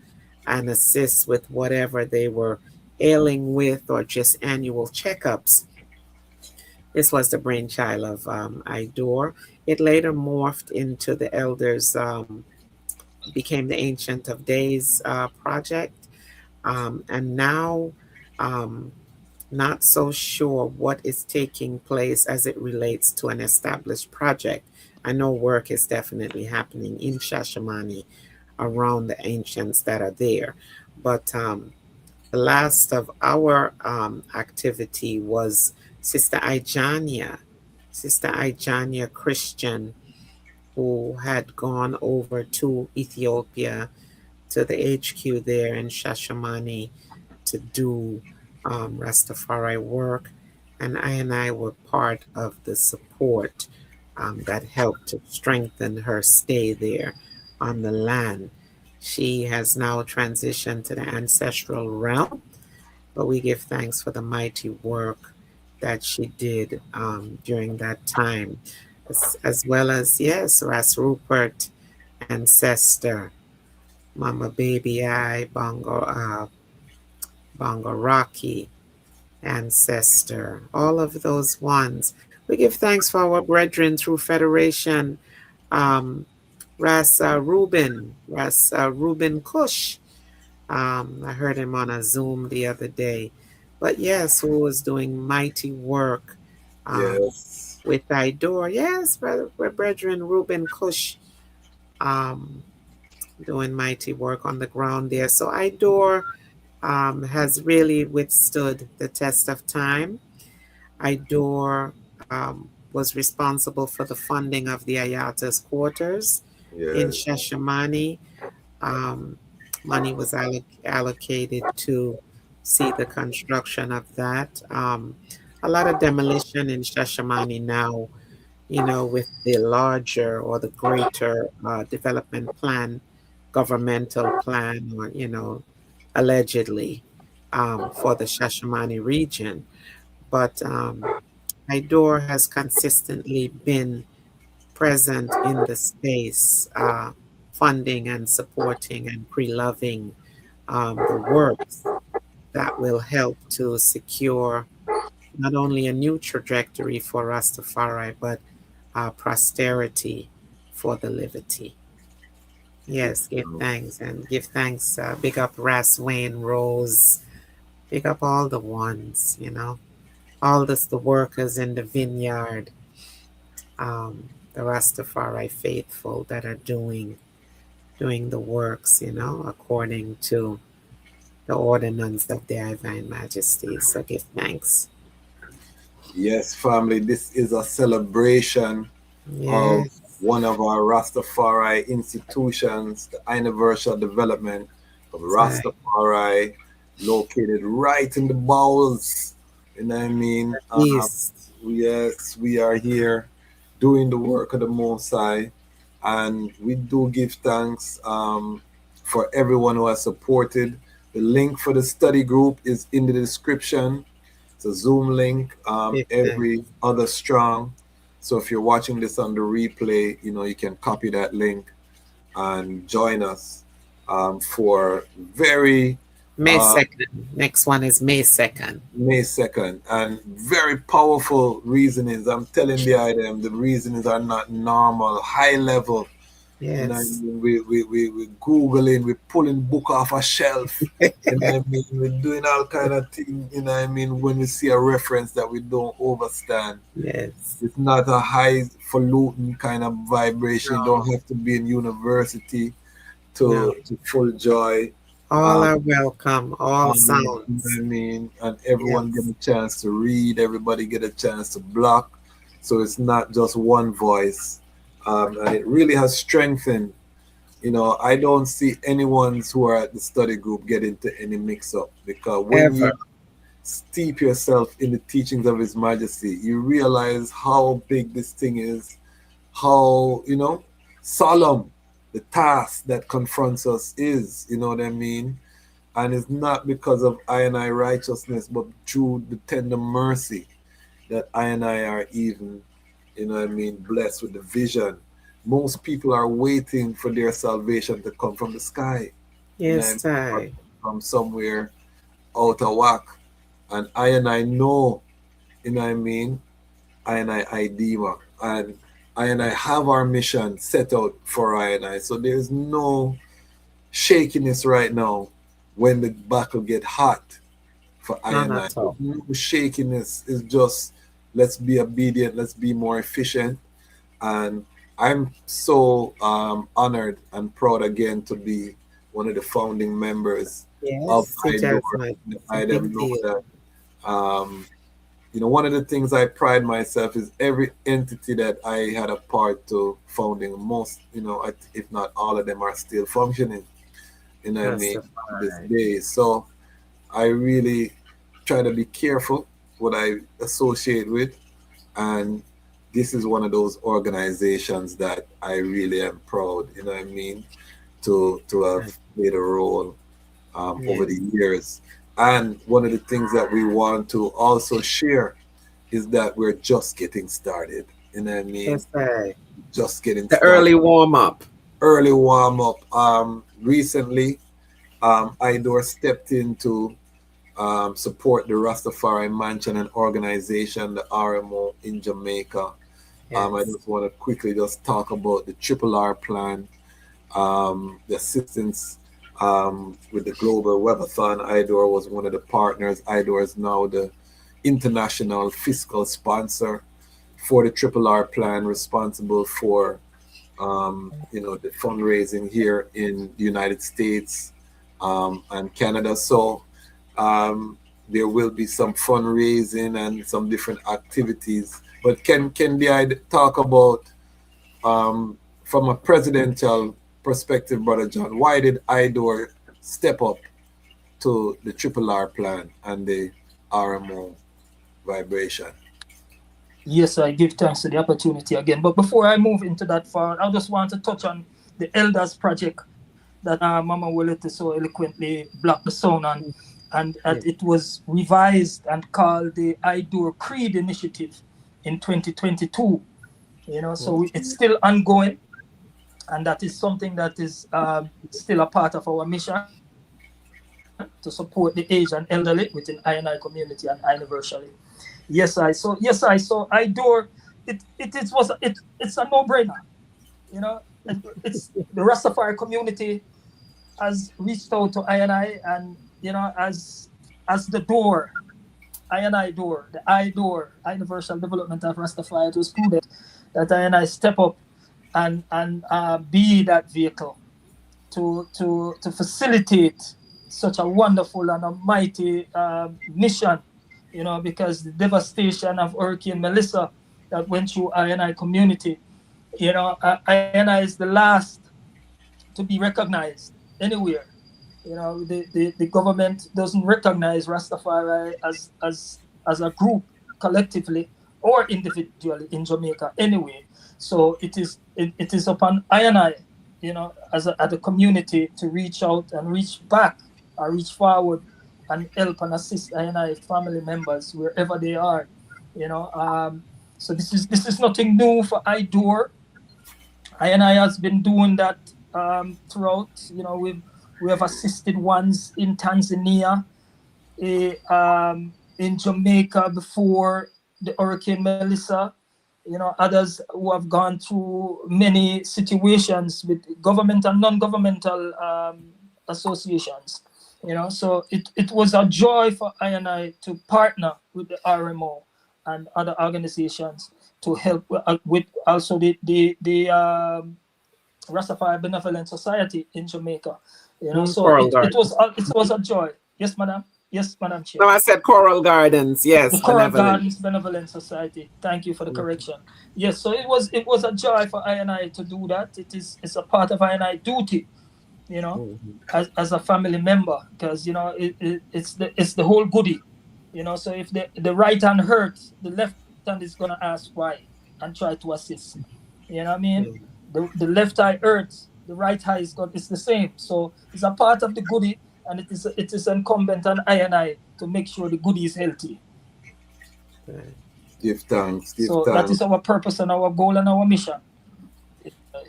and assist with whatever they were ailing with, or just annual checkups. This was the brainchild of IDOR. It later morphed into the Elders, became the Ancient of Days project. And now, not so sure what is taking place as it relates to an established project. I know work is definitely happening in Shashamane around the ancients that are there. But the last of our activity was Sister Ijania Christian, who had gone over to Ethiopia, to the HQ there in Shashamane, to do Rastafari work. And I were part of the support that helped to strengthen her stay there on the land. She has now transitioned to the ancestral realm, but we give thanks for the mighty work that she did during that time, as well as, yes, Ras Rupert, ancestor, Mama Baby I, Bongo Rocky, ancestor, all of those ones. We give thanks for our brethren through Federation, Ras Reuben Kush. I heard him on a Zoom the other day. But yes, who was doing mighty work Yes. with IDOR. Yes, brethren Reuben Kush, doing mighty work on the ground there. So IDOR has really withstood the test of time. IDOR was responsible for the funding of the Ayata's quarters in Yes. Shashamane. Money was allocated to see the construction of that. A lot of demolition in Shashamane now, with the larger or the greater development plan, governmental plan, or, allegedly for the Shashamane region. But IDOR has consistently been present in the space, funding and supporting and pre-loving the works that will help to secure not only a new trajectory for Rastafari, but posterity for the liberty. Yes, give thanks and give thanks. Big up Ras Wayne Rose. Big up all the ones, all the workers in the vineyard, the Rastafari faithful that are doing the works, according to the ordinance of their Divine Majesty. So give thanks. Yes, family, this is a celebration of one of our Rastafari institutions, the I-niversal development of Rastafari, located right in the bowels. You know what I mean? Yes, we are here doing the work of the Most High, and we do give thanks for everyone who has supported. The link for the study group is in the description. It's a Zoom link, every other strong. So if you're watching this on the replay, you can copy that link and join us for very... May 2nd. Next one is May 2nd. May 2nd. And very powerful reasonings. I'm telling the reasonings are not normal, high level You know what I Yes. mean? We Googling, we pulling book off a shelf. You know what I mean? We're doing all kind of things, you know what I mean, when we see a reference that we don't understand. Yes. It's not a highfalutin kind of vibration. You No. don't have to be in university No. to full joy. All are welcome. All You know what sounds. I mean? And everyone get Yes. a chance to read, everybody get a chance to block. So it's not just one voice. And it really has strengthened. You know, I don't see anyone who are at the study group get into any mix up, because when you Ever. steep yourself in the teachings of His Majesty, you realize how big this thing is, how, you know, solemn the task that confronts us is, you know what I mean? And it's not because of I and I righteousness, but through the tender mercy that I and I are even, you know what I mean, blessed with the vision. Most people are waiting for their salvation to come from the sky, you know what I Yes, mean, or Ty. from somewhere out of whack. And I know, you know what I mean, I and I IDEMA, and I have our mission set out for I and I. So there's no shakiness right now when the battle get hot for I None and I. at all. No shakiness. Is just, let's be obedient, let's be more efficient. And I'm so honored and proud again to be one of the founding members of Yes, it IDOR. does, Mike. It's a I them big know deal. that you know, one of the things I pride myself is every entity that I had a part to founding, most, you know, if not all of them are still functioning, you know what I mean, to this Rastafari. day. So I really try to be careful what I associate with. And this is one of those organizations that I really am proud, you know what I mean, to have played a role over Yes. the years. And one of the things that we want to also share is that we're just getting started. You know what I mean? Yes, Ty. Just getting The started. early warm up. Early warm up. Recently, IDOR stepped in to support the Rastafari Mansion and organization, the RMO in Jamaica. I Yes. just want to quickly just talk about the Triple R plan, the assistance with the Global Webathon. IDOR was one of the partners. IDOR is now the international fiscal sponsor for the Triple R plan, responsible for you know, the fundraising here in the United States and Canada. So there will be some fundraising and some different activities. But can I talk about from a presidential perspective, Brother John, why did IDOR step up to the Triple R plan and the RMO vibration? Yes, I give thanks to the opportunity again. But before I move into that far, I just want to touch on the Elders Project that Mama Wolete so eloquently blocked the sound on. And Yes. it was revised and called the IDOR Creed Initiative in 2022. You know, so it's still ongoing. And that is something that is still a part of our mission to support the aged and elderly within I&I community and I-niversally. Yes, I saw IDOR. It's a no-brainer. You know, it's the Rastafari community has reached out to I&I, and you know, as the door, I&I door, the I-door, I-niversal development of Rastafari, it was prudent that I&I step up and be that vehicle to facilitate such a wonderful and a mighty mission, you know, because the devastation of Hurricane Melissa that went through I&I community, you know, I&I is the last to be recognized anywhere. You know, the government doesn't recognize Rastafari as a group collectively or individually in Jamaica anyway. So it is upon I&I, you know, as a community to reach out and reach back or reach forward and help and assist I&I family members wherever they are. You know, so this is nothing new for IDOR. I&I has been doing that throughout. You know, we have assisted ones in Tanzania, in Jamaica before the Hurricane Melissa. others who have gone through many situations with government and non-governmental associations. So it was a joy for I to partner with the RMO and other organizations to help with also the Rastafari Benevolent Society in Jamaica. So it was a joy. Yes, madam. Yes, Madam Chair. No, I said Coral Gardens. Yes, The Coral Benevolent. Gardens Benevolent Society. Thank you for the correction. Yes, so it was a joy for I to do that. It's a part of I duty, as a family member, because it's the whole goodie, So if the right hand hurts, the left hand is gonna ask why and try to assist. You know what I mean? The left eye hurts, the right eye it's the same. So it's a part of the goodie, and it is incumbent on I to make sure the goodie is healthy. Give thanks. So that is our purpose and our goal and our mission.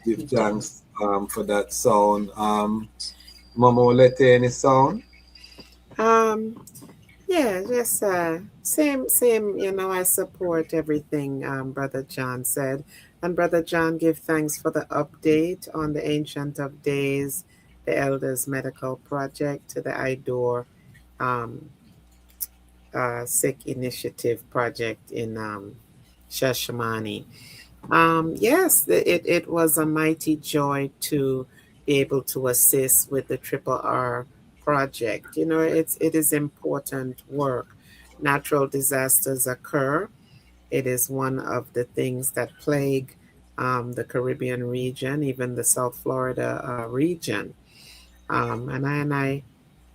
Give thanks for that sound. Mama Wolete, any sound? Yeah, just same. I support everything Brother John said. And Brother John, give thanks for the update on the Ancient of Days, the Elders Medical Project, to the IDOR Sick Initiative Project in Shashamani. Yes, it was a mighty joy to be able to assist with the Triple R project. It is important work. Natural disasters occur. It is one of the things that plague the Caribbean region, even the South Florida region. And I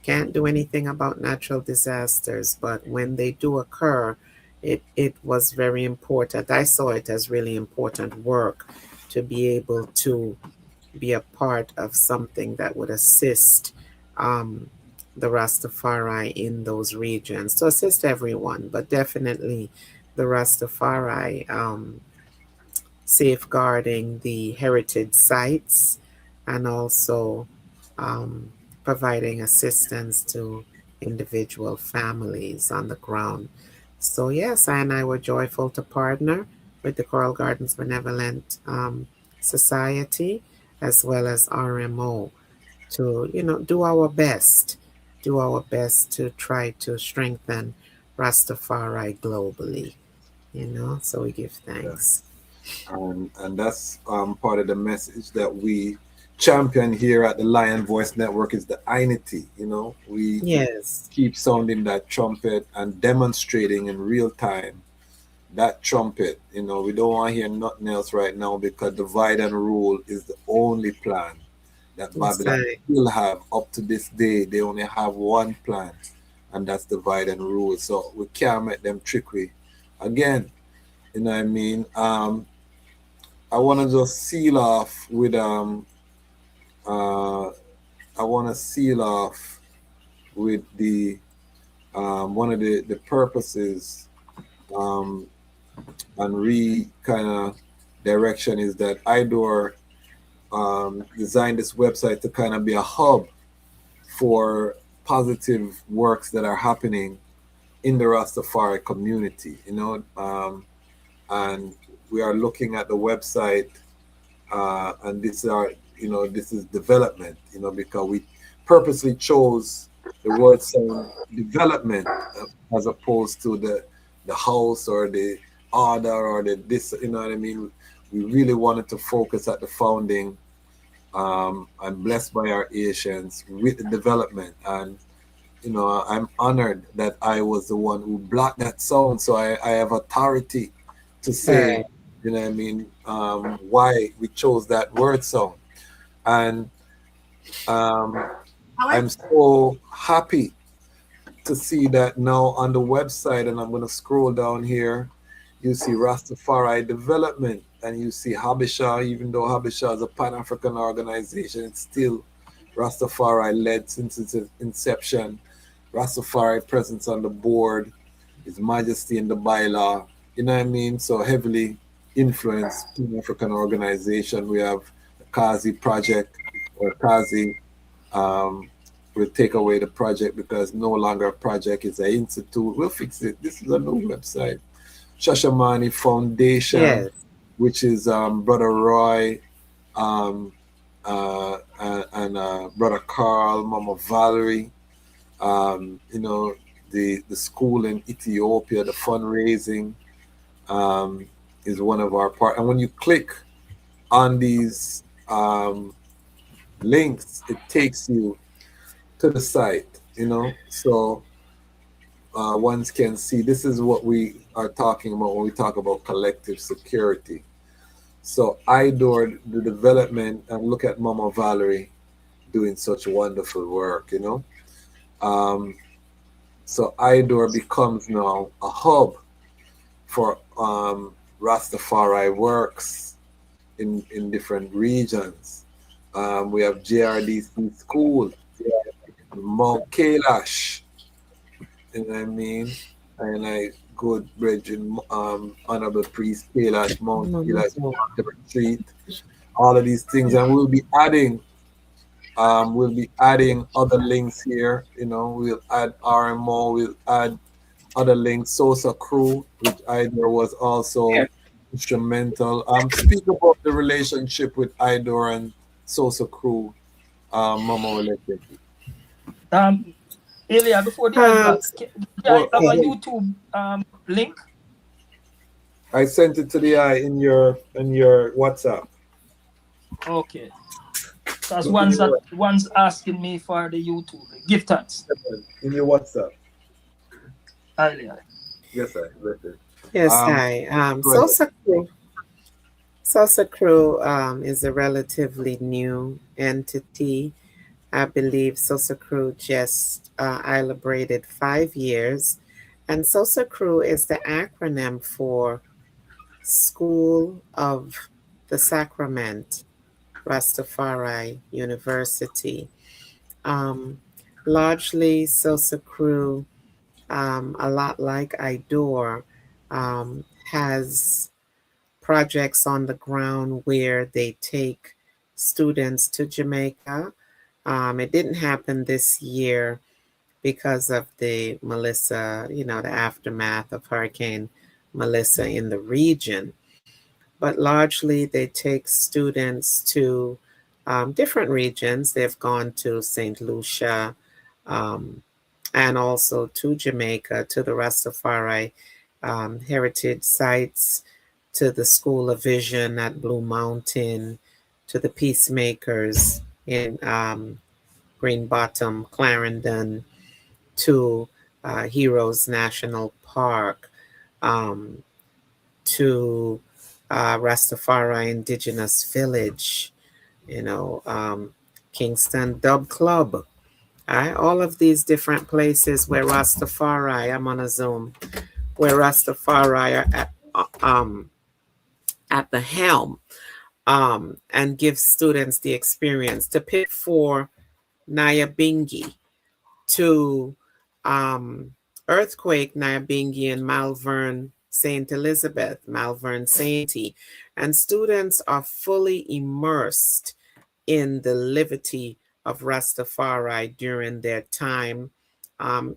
can't do anything about natural disasters, but when they do occur, it was very important. I saw it as really important work to be able to be a part of something that would assist the Rastafari in those regions, to assist everyone, but definitely the Rastafari safeguarding the heritage sites and also providing assistance to individual families on the ground. So yes, I were joyful to partner with the Coral Gardens Benevolent Society as well as RMO to do our best to try to strengthen Rastafari globally. So we give thanks. And that's part of the message that we champion here at the Lion Voice Network is the unity. We keep sounding that trumpet and demonstrating in real time that trumpet. We don't want to hear nothing else right now, because divide and rule is the only plan that Babylon still have up to this day. They only have one plan, and that's divide and rule. So we can't make them trickery again. You know what I mean? I want to just seal off with the one of the purposes and kind of direction is that IDOR designed this website to kind of be a hub for positive works that are happening in the Rastafari community, and we are looking at the website, and this is development, because we purposely chose the word saying development as opposed to the house or the order or this, you know what I mean? We really wanted to focus at the founding and blessed by our Asians with the development. And I'm honored that I was the one who blocked that sound, so I have authority to say, you know what I mean, why we chose that word sound. And I'm so happy to see that now on the website, and I'm going to scroll down here, you see Rastafari development, and you see Habesha. Even though Habesha is a Pan-African organization, it's still Rastafari led since its inception. Rastafari presence on the board, His Majesty in the bylaw, you know what I mean? So heavily influenced Pan-African organization. We have the Kazi project, where Kazi will take away the project because no longer a project, it's an institute. We'll fix it. This is a new website. Shashamani Foundation, Yes. which is Brother Roy, and Brother Carl, Mama Valerie, you know, the school in Ethiopia, the fundraising is one of our part. And when you click on these links, it takes you to the site, you know. So ones can see this is what we are talking about when we talk about collective security. So IDOR, the development, and look at Mama Valerie doing such wonderful work, you know. So IDOR becomes now a hub for Rastafari works in different regions. We have JRDC School, Mount Kailash, you know what I mean? And I good brethren, Honorable Priest Kailash, Mount Kailash, Retreat, all of these things. And we'll be adding other links here, you know, we'll add RMO, we'll add other links, Sosa Crew, which IDOR was also instrumental. Speak about the relationship with IDOR and Sosa Crew, Mama Wolete. Earlier, before the iPads, I have a YouTube link. I sent it to the eye in your WhatsApp. Okay. Because one's asking me for the YouTube. Give thanks. In your WhatsApp. Earlier. Yes, sir. Yes, hi. Sosa Crew is a relatively new entity. I believe Sosa Crew just celebrated 5 years. And Sosa Crew is the acronym for School of the Sacrament, Rastafari University. Largely, Sosa Crew, a lot like IDOR, has projects on the ground where they take students to Jamaica. It didn't happen this year because of the Melissa, you know, the aftermath of Hurricane Melissa in the region. But largely, they take students to different regions. They've gone to St. Lucia and also to Jamaica, to the Rastafari heritage sites, to the School of Vision at Blue Mountain, to the Peacemakers in Green Bottom, Clarendon, to Heroes National Park, to Rastafari Indigenous Village, you know, Kingston Dub Club. All of these different places where Rastafari, I'm on a Zoom, where Rastafari are at the helm and give students the experience. To pick for Nyabingi, to Earthquake Nyabingi and Malvern St. Elizabeth, Malvern Sainty, and students are fully immersed in the liberty of Rastafari during their time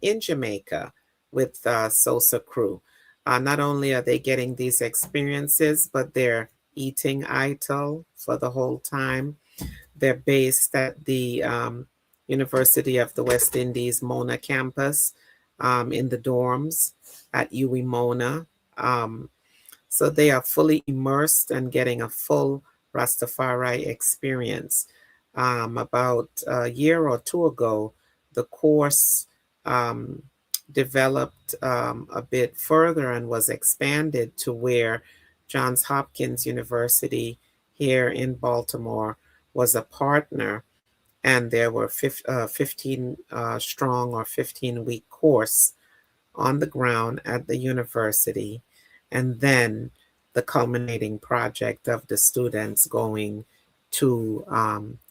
in Jamaica with Sosa Crew. Not only are they getting these experiences, but they're eating ITIL for the whole time. They're based at the University of the West Indies Mona campus in the dorms at UWI Mona. So they are fully immersed and getting a full Rastafari experience. About a year or two ago, the course developed a bit further and was expanded to where Johns Hopkins University here in Baltimore was a partner, and there were 15 strong or 15-week course on the ground at the university, and then the culminating project of the students going to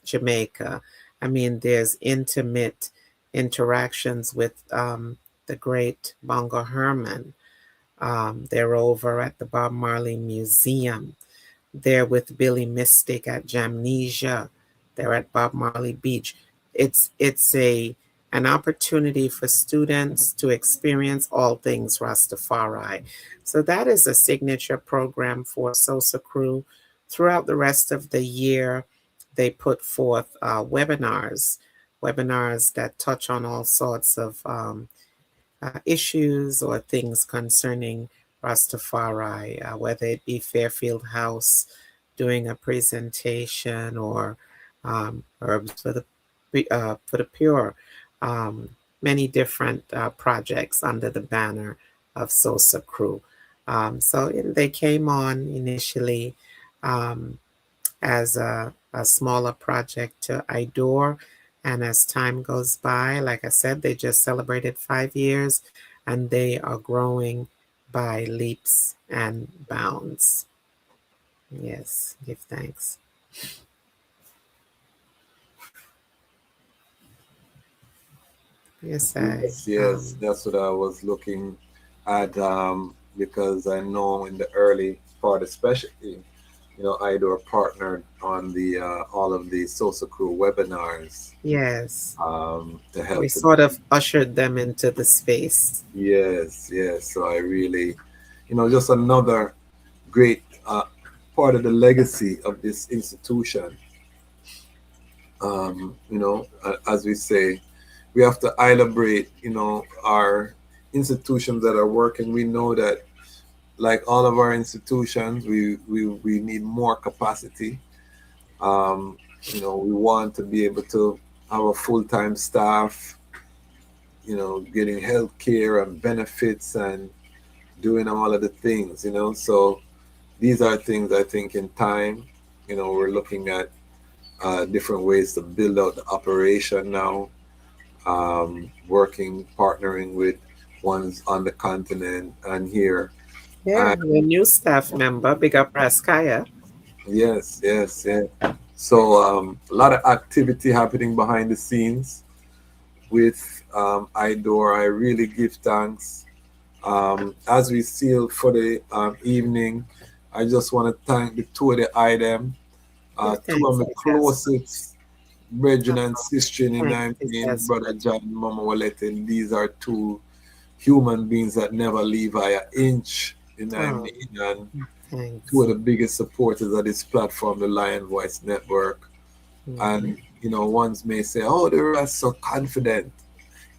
Jamaica. I mean, there's intimate interactions with the great Bongo Herman. They're over at the Bob Marley Museum. They're with Billy Mystic at Jamnesia. They're at Bob Marley Beach. It's a an opportunity for students to experience all things Rastafari. So that is a signature program for SOSA Crew. Throughout the rest of the year, they put forth webinars that touch on all sorts of issues or things concerning Rastafari, whether it be Fairfield House doing a presentation or Herbs for the Pure, many different projects under the banner of SOSA Crew. So they came on initially as a smaller project to IDOR. And as time goes by, like I said, they just celebrated 5 years and they are growing by leaps and bounds. Yes, give thanks. Yes, Yes, that's what I was looking at because I know in the early part, especially, IDOR partnered on the all of the SOSA Crew webinars. Yes. To help. We sort of ushered them into the space. Yes. So I really, just another great part of the legacy of this institution. As we say, we have to celebrate, our institutions that are working. We know that, like all of our institutions, we need more capacity. We want to be able to have a full-time staff, getting health care and benefits and doing all of the things, So these are things I think in time, we're looking at different ways to build out the operation now, partnering with ones on the continent and here. Yeah, a new staff member, big up Raskaya. Yes. So a lot of activity happening behind the scenes with IDOR. I really give thanks. As we seal for the evening, I just want to thank the two of the item, two of my closest brethren and sister in Brother John and Mama Wolete. These are two human beings that never leave an inch, and two of the biggest supporters of this platform, the Lion Voice Network. And ones may say, "Oh, they are so confident."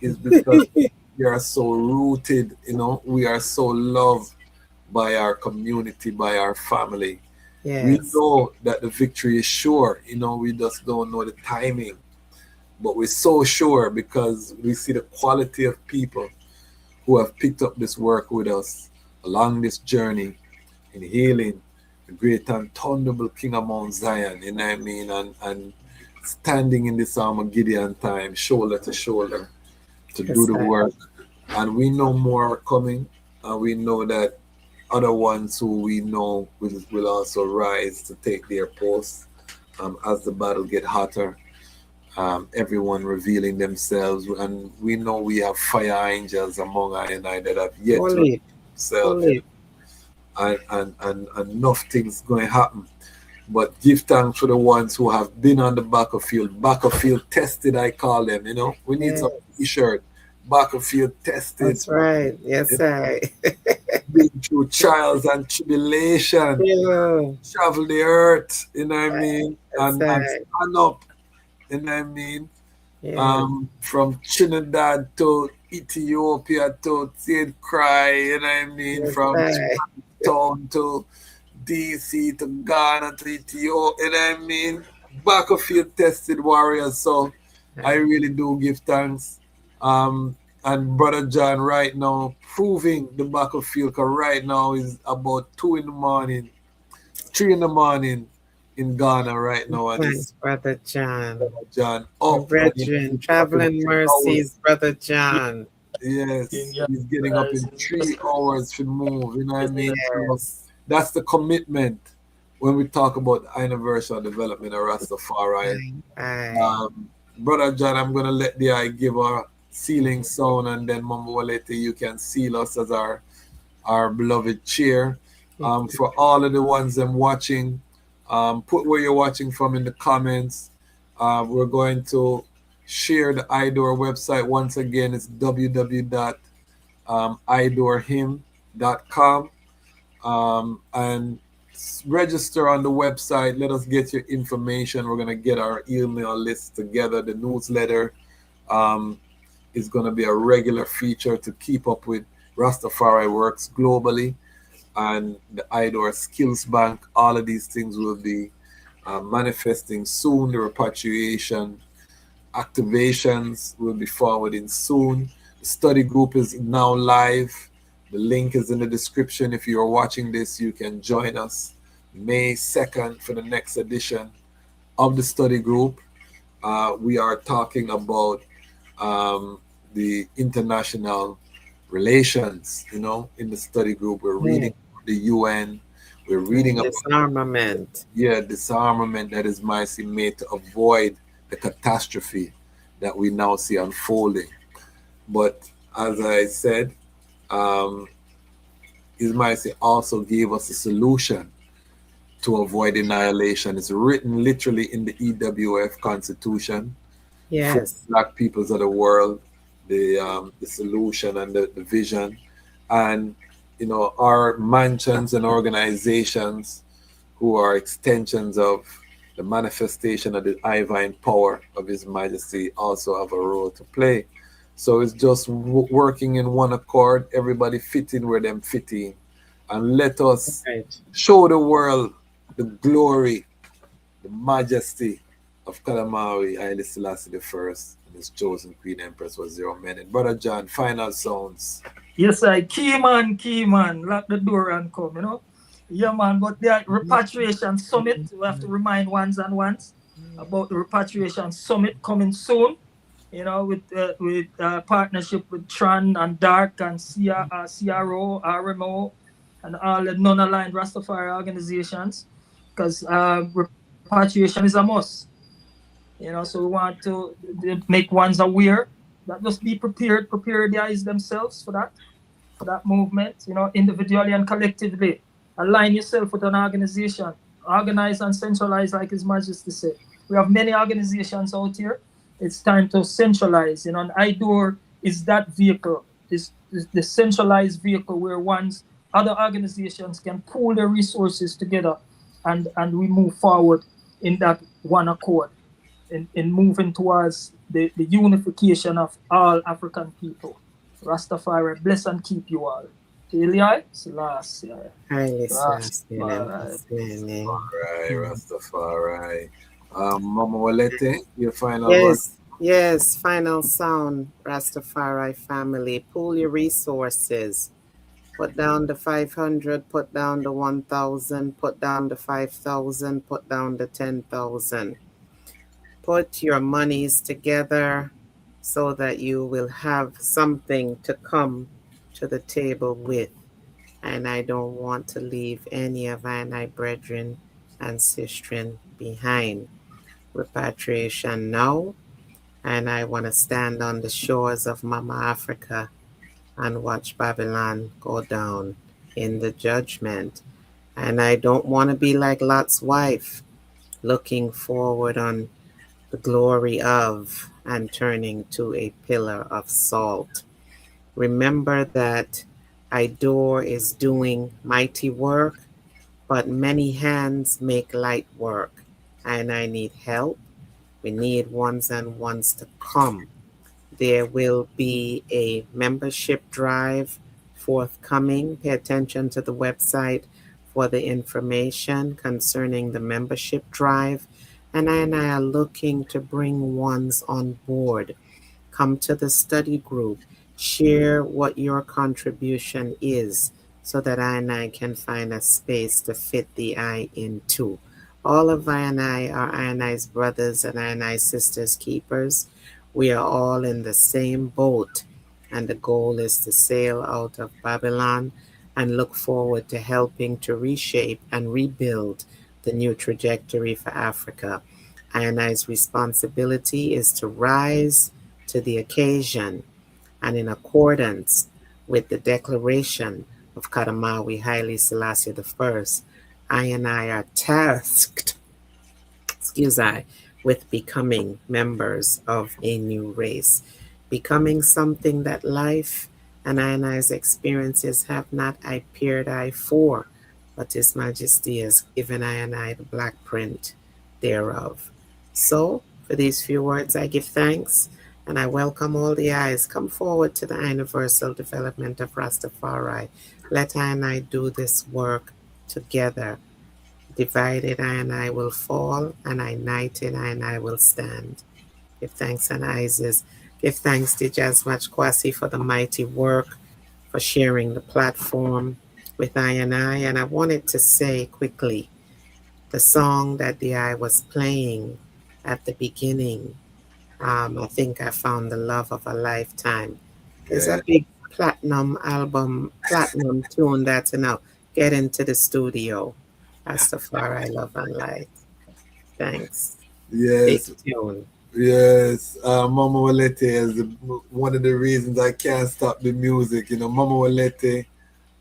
It's because we are so rooted, we are so loved by our community, by our family. Yes. We know that the victory is sure, we just don't know the timing. But we're so sure because we see the quality of people who have picked up this work with us along this journey in healing the great and thunderable King of Mount Zion, and standing in this Armageddon time, shoulder to shoulder, to do the work. And we know more are coming, and we know that other ones who we know will also rise to take their posts as the battle get hotter. Everyone revealing themselves, and we know we have fire angels among I and I that have yet to reveal themselves, and enough things going to happen. But give thanks for the ones who have been on the battlefield tested, I call them. We need some t-shirt. Battlefield tested. That's right. Yes, I. Been through trials and tribulation. Yeah. Travel the earth, and stand up, Yeah. From Trinidad to Ethiopia to St. Cry, from town to DC to Ghana to Ethiopia, battlefield tested warriors. So I really do give thanks. And Brother John right now proving the battlefield, because right now is about 2 in the morning, 3 in the morning in Ghana right now. Thanks, Brother John. Brethren, traveling mercies, Brother John. Yes, he's getting up in 3 hours to move, Yes. That's the commitment when we talk about the I-niversal development of Rastafari. Brother John, I'm going to let the eye give our sealing sound, and then Mama Wolete, you can seal us as our beloved chair. For all of the ones I'm watching, put where you're watching from in the comments. We're going to share the IDOR website. Once again, it's www.idorhim.com. And register on the website. Let us get your information. We're going to get our email list together. The newsletter is going to be a regular feature to keep up with Rastafari works globally, and the IDOR Skills Bank. All of these things will be manifesting soon. The repatriation activations will be forwarding soon. The study group is now live. The link is in the description. If you are watching this, you can join us May 2nd for the next edition of the study group. We are talking about the international relations, in the study group. We're reading the UN. We're reading about disarmament. Disarmament that is made to avoid the catastrophe that we now see unfolding. But as I said, His Majesty also gave us a solution to avoid annihilation. It's written literally in the EWF Constitution. Yes. For Black peoples of the world, the solution and the vision. And, our mansions and organizations who are extensions of the manifestation of the divine power of His Majesty also have a role to play. So it's just working in one accord, everybody fitting where them fitting, and let us show the world the glory, the majesty of Kalamawi Haile Selassie I and his chosen Queen Empress was 0 minute. Brother John, final sounds. Yes, key man, lock the door and come, Yeah, man, but the repatriation summit, we have to remind ones and ones about the repatriation summit coming soon, with partnership with Tran and Dark and CRO, RMO, and all the non-aligned Rastafari organizations, because repatriation is a must. So we want to make ones aware that just be prepared, prepare their eyes themselves for that movement, individually and collectively. Align yourself with an organization. Organize and centralize, like His Majesty said. We have many organizations out here. It's time to centralize, and IDOR is that vehicle, is the centralized vehicle where other organizations can pool their resources together and we move forward in that one accord, in moving towards the unification of all African people. Rastafari, bless and keep you all. Haile Selassie. Haile Selassie. Rastafari. Mama Wolete, your final word? Yes, final sound, Rastafari family. Pool your resources. Put down the 500, put down the 1,000, put down the 5,000, put down the 10,000. Put your monies together so that you will have something to come to the table with. And I don't want to leave any of my brethren and sistren behind. Repatriation now, and I want to stand on the shores of Mama Africa and watch Babylon go down in the judgment. And I don't want to be like Lot's wife, looking forward on the glory of and turning to a pillar of salt. Remember that IDOR is doing mighty work, but many hands make light work, and I need help. We need ones and ones to come. There will be a membership drive forthcoming. Pay attention to the website for the information concerning the membership drive. And I are looking to bring ones on board. Come to the study group. Share what your contribution is so that I can find a space to fit the I into. All of I are I brothers and I sisters keepers. We are all in the same boat, and the goal is to sail out of Babylon and look forward to helping to reshape and rebuild the new trajectory for Africa. INI's responsibility is to rise to the occasion, and in accordance with the declaration of Kalamawi Haile Selassie I, INI are tasked, with becoming members of a new race, becoming something that life and I's experiences have not appeared I for, but His Majesty has given I the black print thereof. So, for these few words, I give thanks and I welcome all the eyes. Come forward to the I-niversal development of Rastafari. Let I do this work together. Divided I will fall, and united I will stand. Give thanks and Isis. Give thanks to Jasmach Kwasi for the mighty work, for sharing the platform with I. And I wanted to say quickly, the song that the I was playing at the beginning, I think I found the love of a lifetime. It's Yeah. a big platinum tune that's now get into the studio. Rastafari Love and Light. Thanks. Big Yes. tune. Yes, Mama Wolete is one of the reasons I can't stop the music. You know, Mama Wolete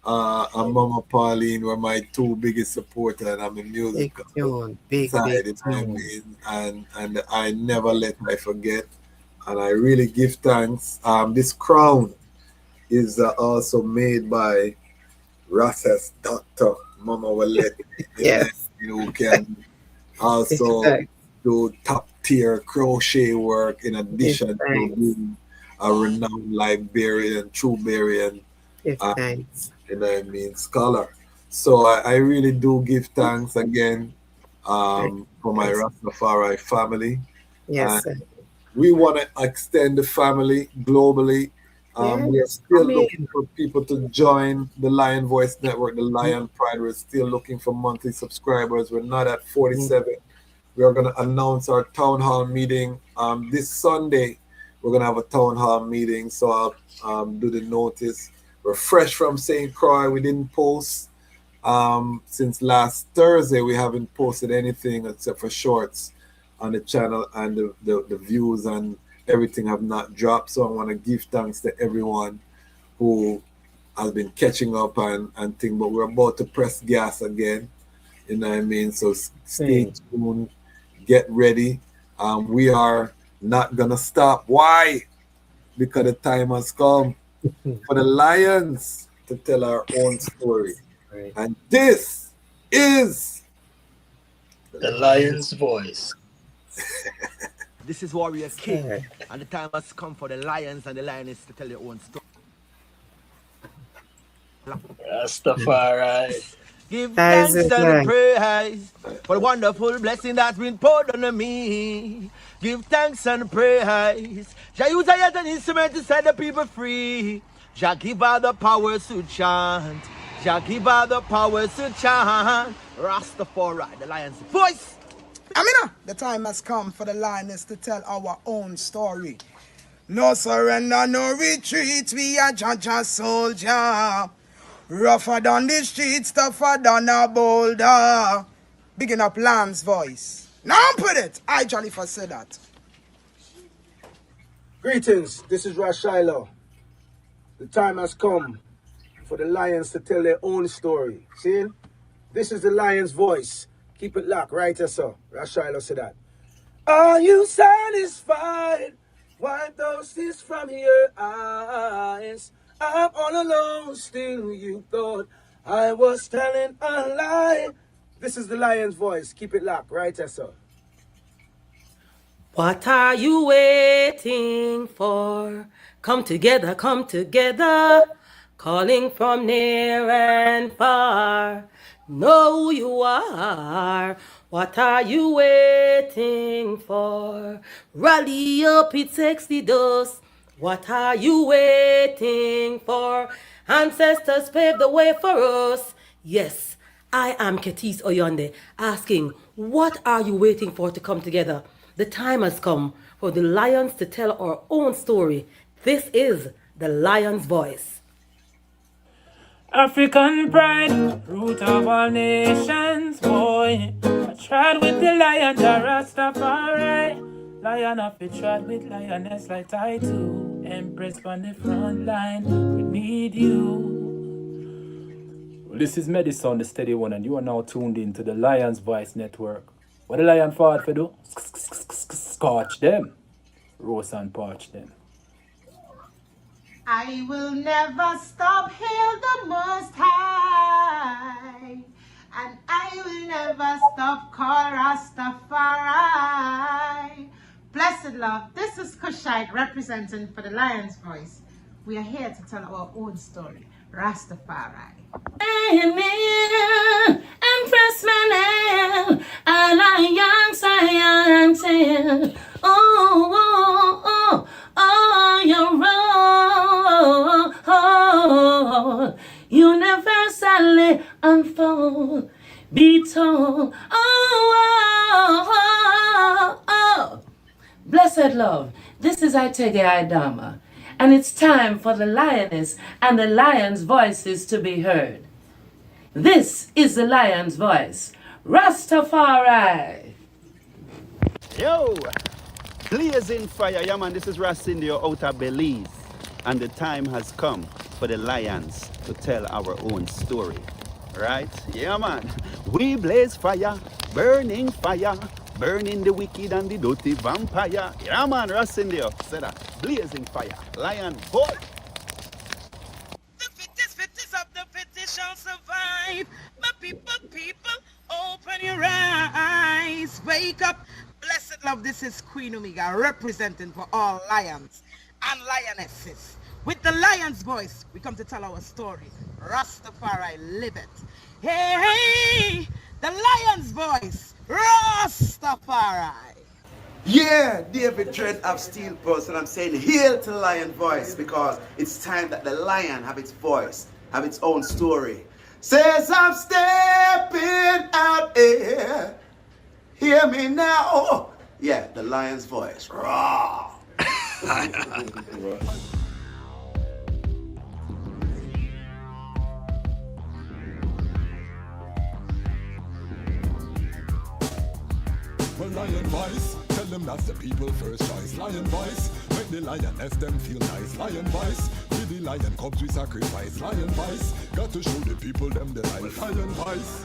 and Mama Pauline were my two biggest supporters on the Big musical tune. Big side. You know what I tune. mean? And I never let I forget. And I really give thanks. This crown is also made by Ras's doctor, Mama Wolete. You know, Yes. you can Big also thanks. do top tier crochet work in Big addition to thanks. being a renowned librarian, true Give uh, thanks. you know what I mean, scholar. So I really do give thanks again for my Yes, Rastafari family. yes, And sir. we want to extend the family globally. We are Yes, still come looking in. for people to join the Lion Voice Network, the Lion Pride. We're still looking for monthly subscribers. We're not at 47. We are going to announce our town hall meeting this Sunday. We're going to have a town hall meeting, so I'll do the notice. We're fresh from St. Croix. We didn't post since last Thursday. We haven't posted anything except for shorts on the channel, and the views and everything have not dropped. So I want to give thanks to everyone who has been catching up and thing. But we're about to press gas again. You know what I mean? So stay tuned, get ready. We are not gonna stop. Why? Because the time has come for the Lions to tell our own story. Right. And this is The Lion's Voice. This is Warrior King, Sir. and the time has come for the lions and the lioness to tell their own story. Rastafari. Give Guys, thanks and praise for the wonderful blessing that's been poured on me. Give thanks and praise. Jah use a yet an instrument to set the people free. Jah give her the powers to chant. Jah give her the powers to chant. Rastafari, the lion's voice. Amina, the time has come for the lioness to tell our own story. No surrender, no retreat, we are Jaja soldier. Rougher than the streets, tougher than a boulder. Bigging up Lamb's voice. Now put it. I jolly for say that. Greetings, this is Ras Shiloh. The time has come for the lions to tell their own story. See? This is the lion's voice. Keep it locked, right here, sir. Ras Shiloh said that. Are you satisfied? Wipe those tears from your eyes. I'm all alone, still you thought I was telling a lie. This is the lion's voice. Keep it locked, right here, sir. What are you waiting for? Come together, calling from near and far. Know who you are. What are you waiting for? Rally up, it takes the dust. What are you waiting for? Ancestors paved the way for us. Yes, I am Ketis Oyonde, asking, what are you waiting for to come together? The time has come for the lions to tell our own story. This is the lion's voice. African pride, root of all nations, boy. I tried with the lion, the Rastafari. Lion of it tried with lioness like I do. Empress on the front line, we need you. Well, this is Medicine, the steady one, and you are now tuned in to the Lion's Voice Network. What the lion fought for do? scorch them, roast and parch them. I will never stop, hail the Most High, and I will never stop, call Rastafari. Blessed love, this is Kushite representing for the Lion's Voice. We are here to tell our own story, Rastafari. Empress Manel, Alliance, oh, oh, oh, oh, your roll, universally unfold, be told, oh. Blessed love, this is Itege Idama, and it's time for the lioness and the lion's voices to be heard. This is the lion's voice, Rastafari. Yo! Blazing fire, yeah man, this is Ras out of Belize. And the time has come for the lions to tell our own story. Right? Yeah man. We blaze fire, burning the wicked and the dirty vampire. Yeah man, Ras said that. Blazing fire, lion boy. The fittest of the fittest shall survive. My people, open your eyes. Wake up. Blessed love, this is Queen Omega representing for all lions and lionesses. With the lion's voice, we come to tell our story. Rastafari live it. Hey, the lion's voice, Rastafari. Yeah, David Dread of Steel Pulse, and I'm saying hail to the lion voice because it's time that the lion have its voice, have its own story. Says I'm stepping out here. Hear me now. Oh, yeah, the lion's voice. Raw. Well, lion voice, tell them that's the people first choice. Lion voice, make the lioness them feel nice. Lion voice, with the lion cubs we sacrifice. Lion voice, got to show the people them the life. Lion voice.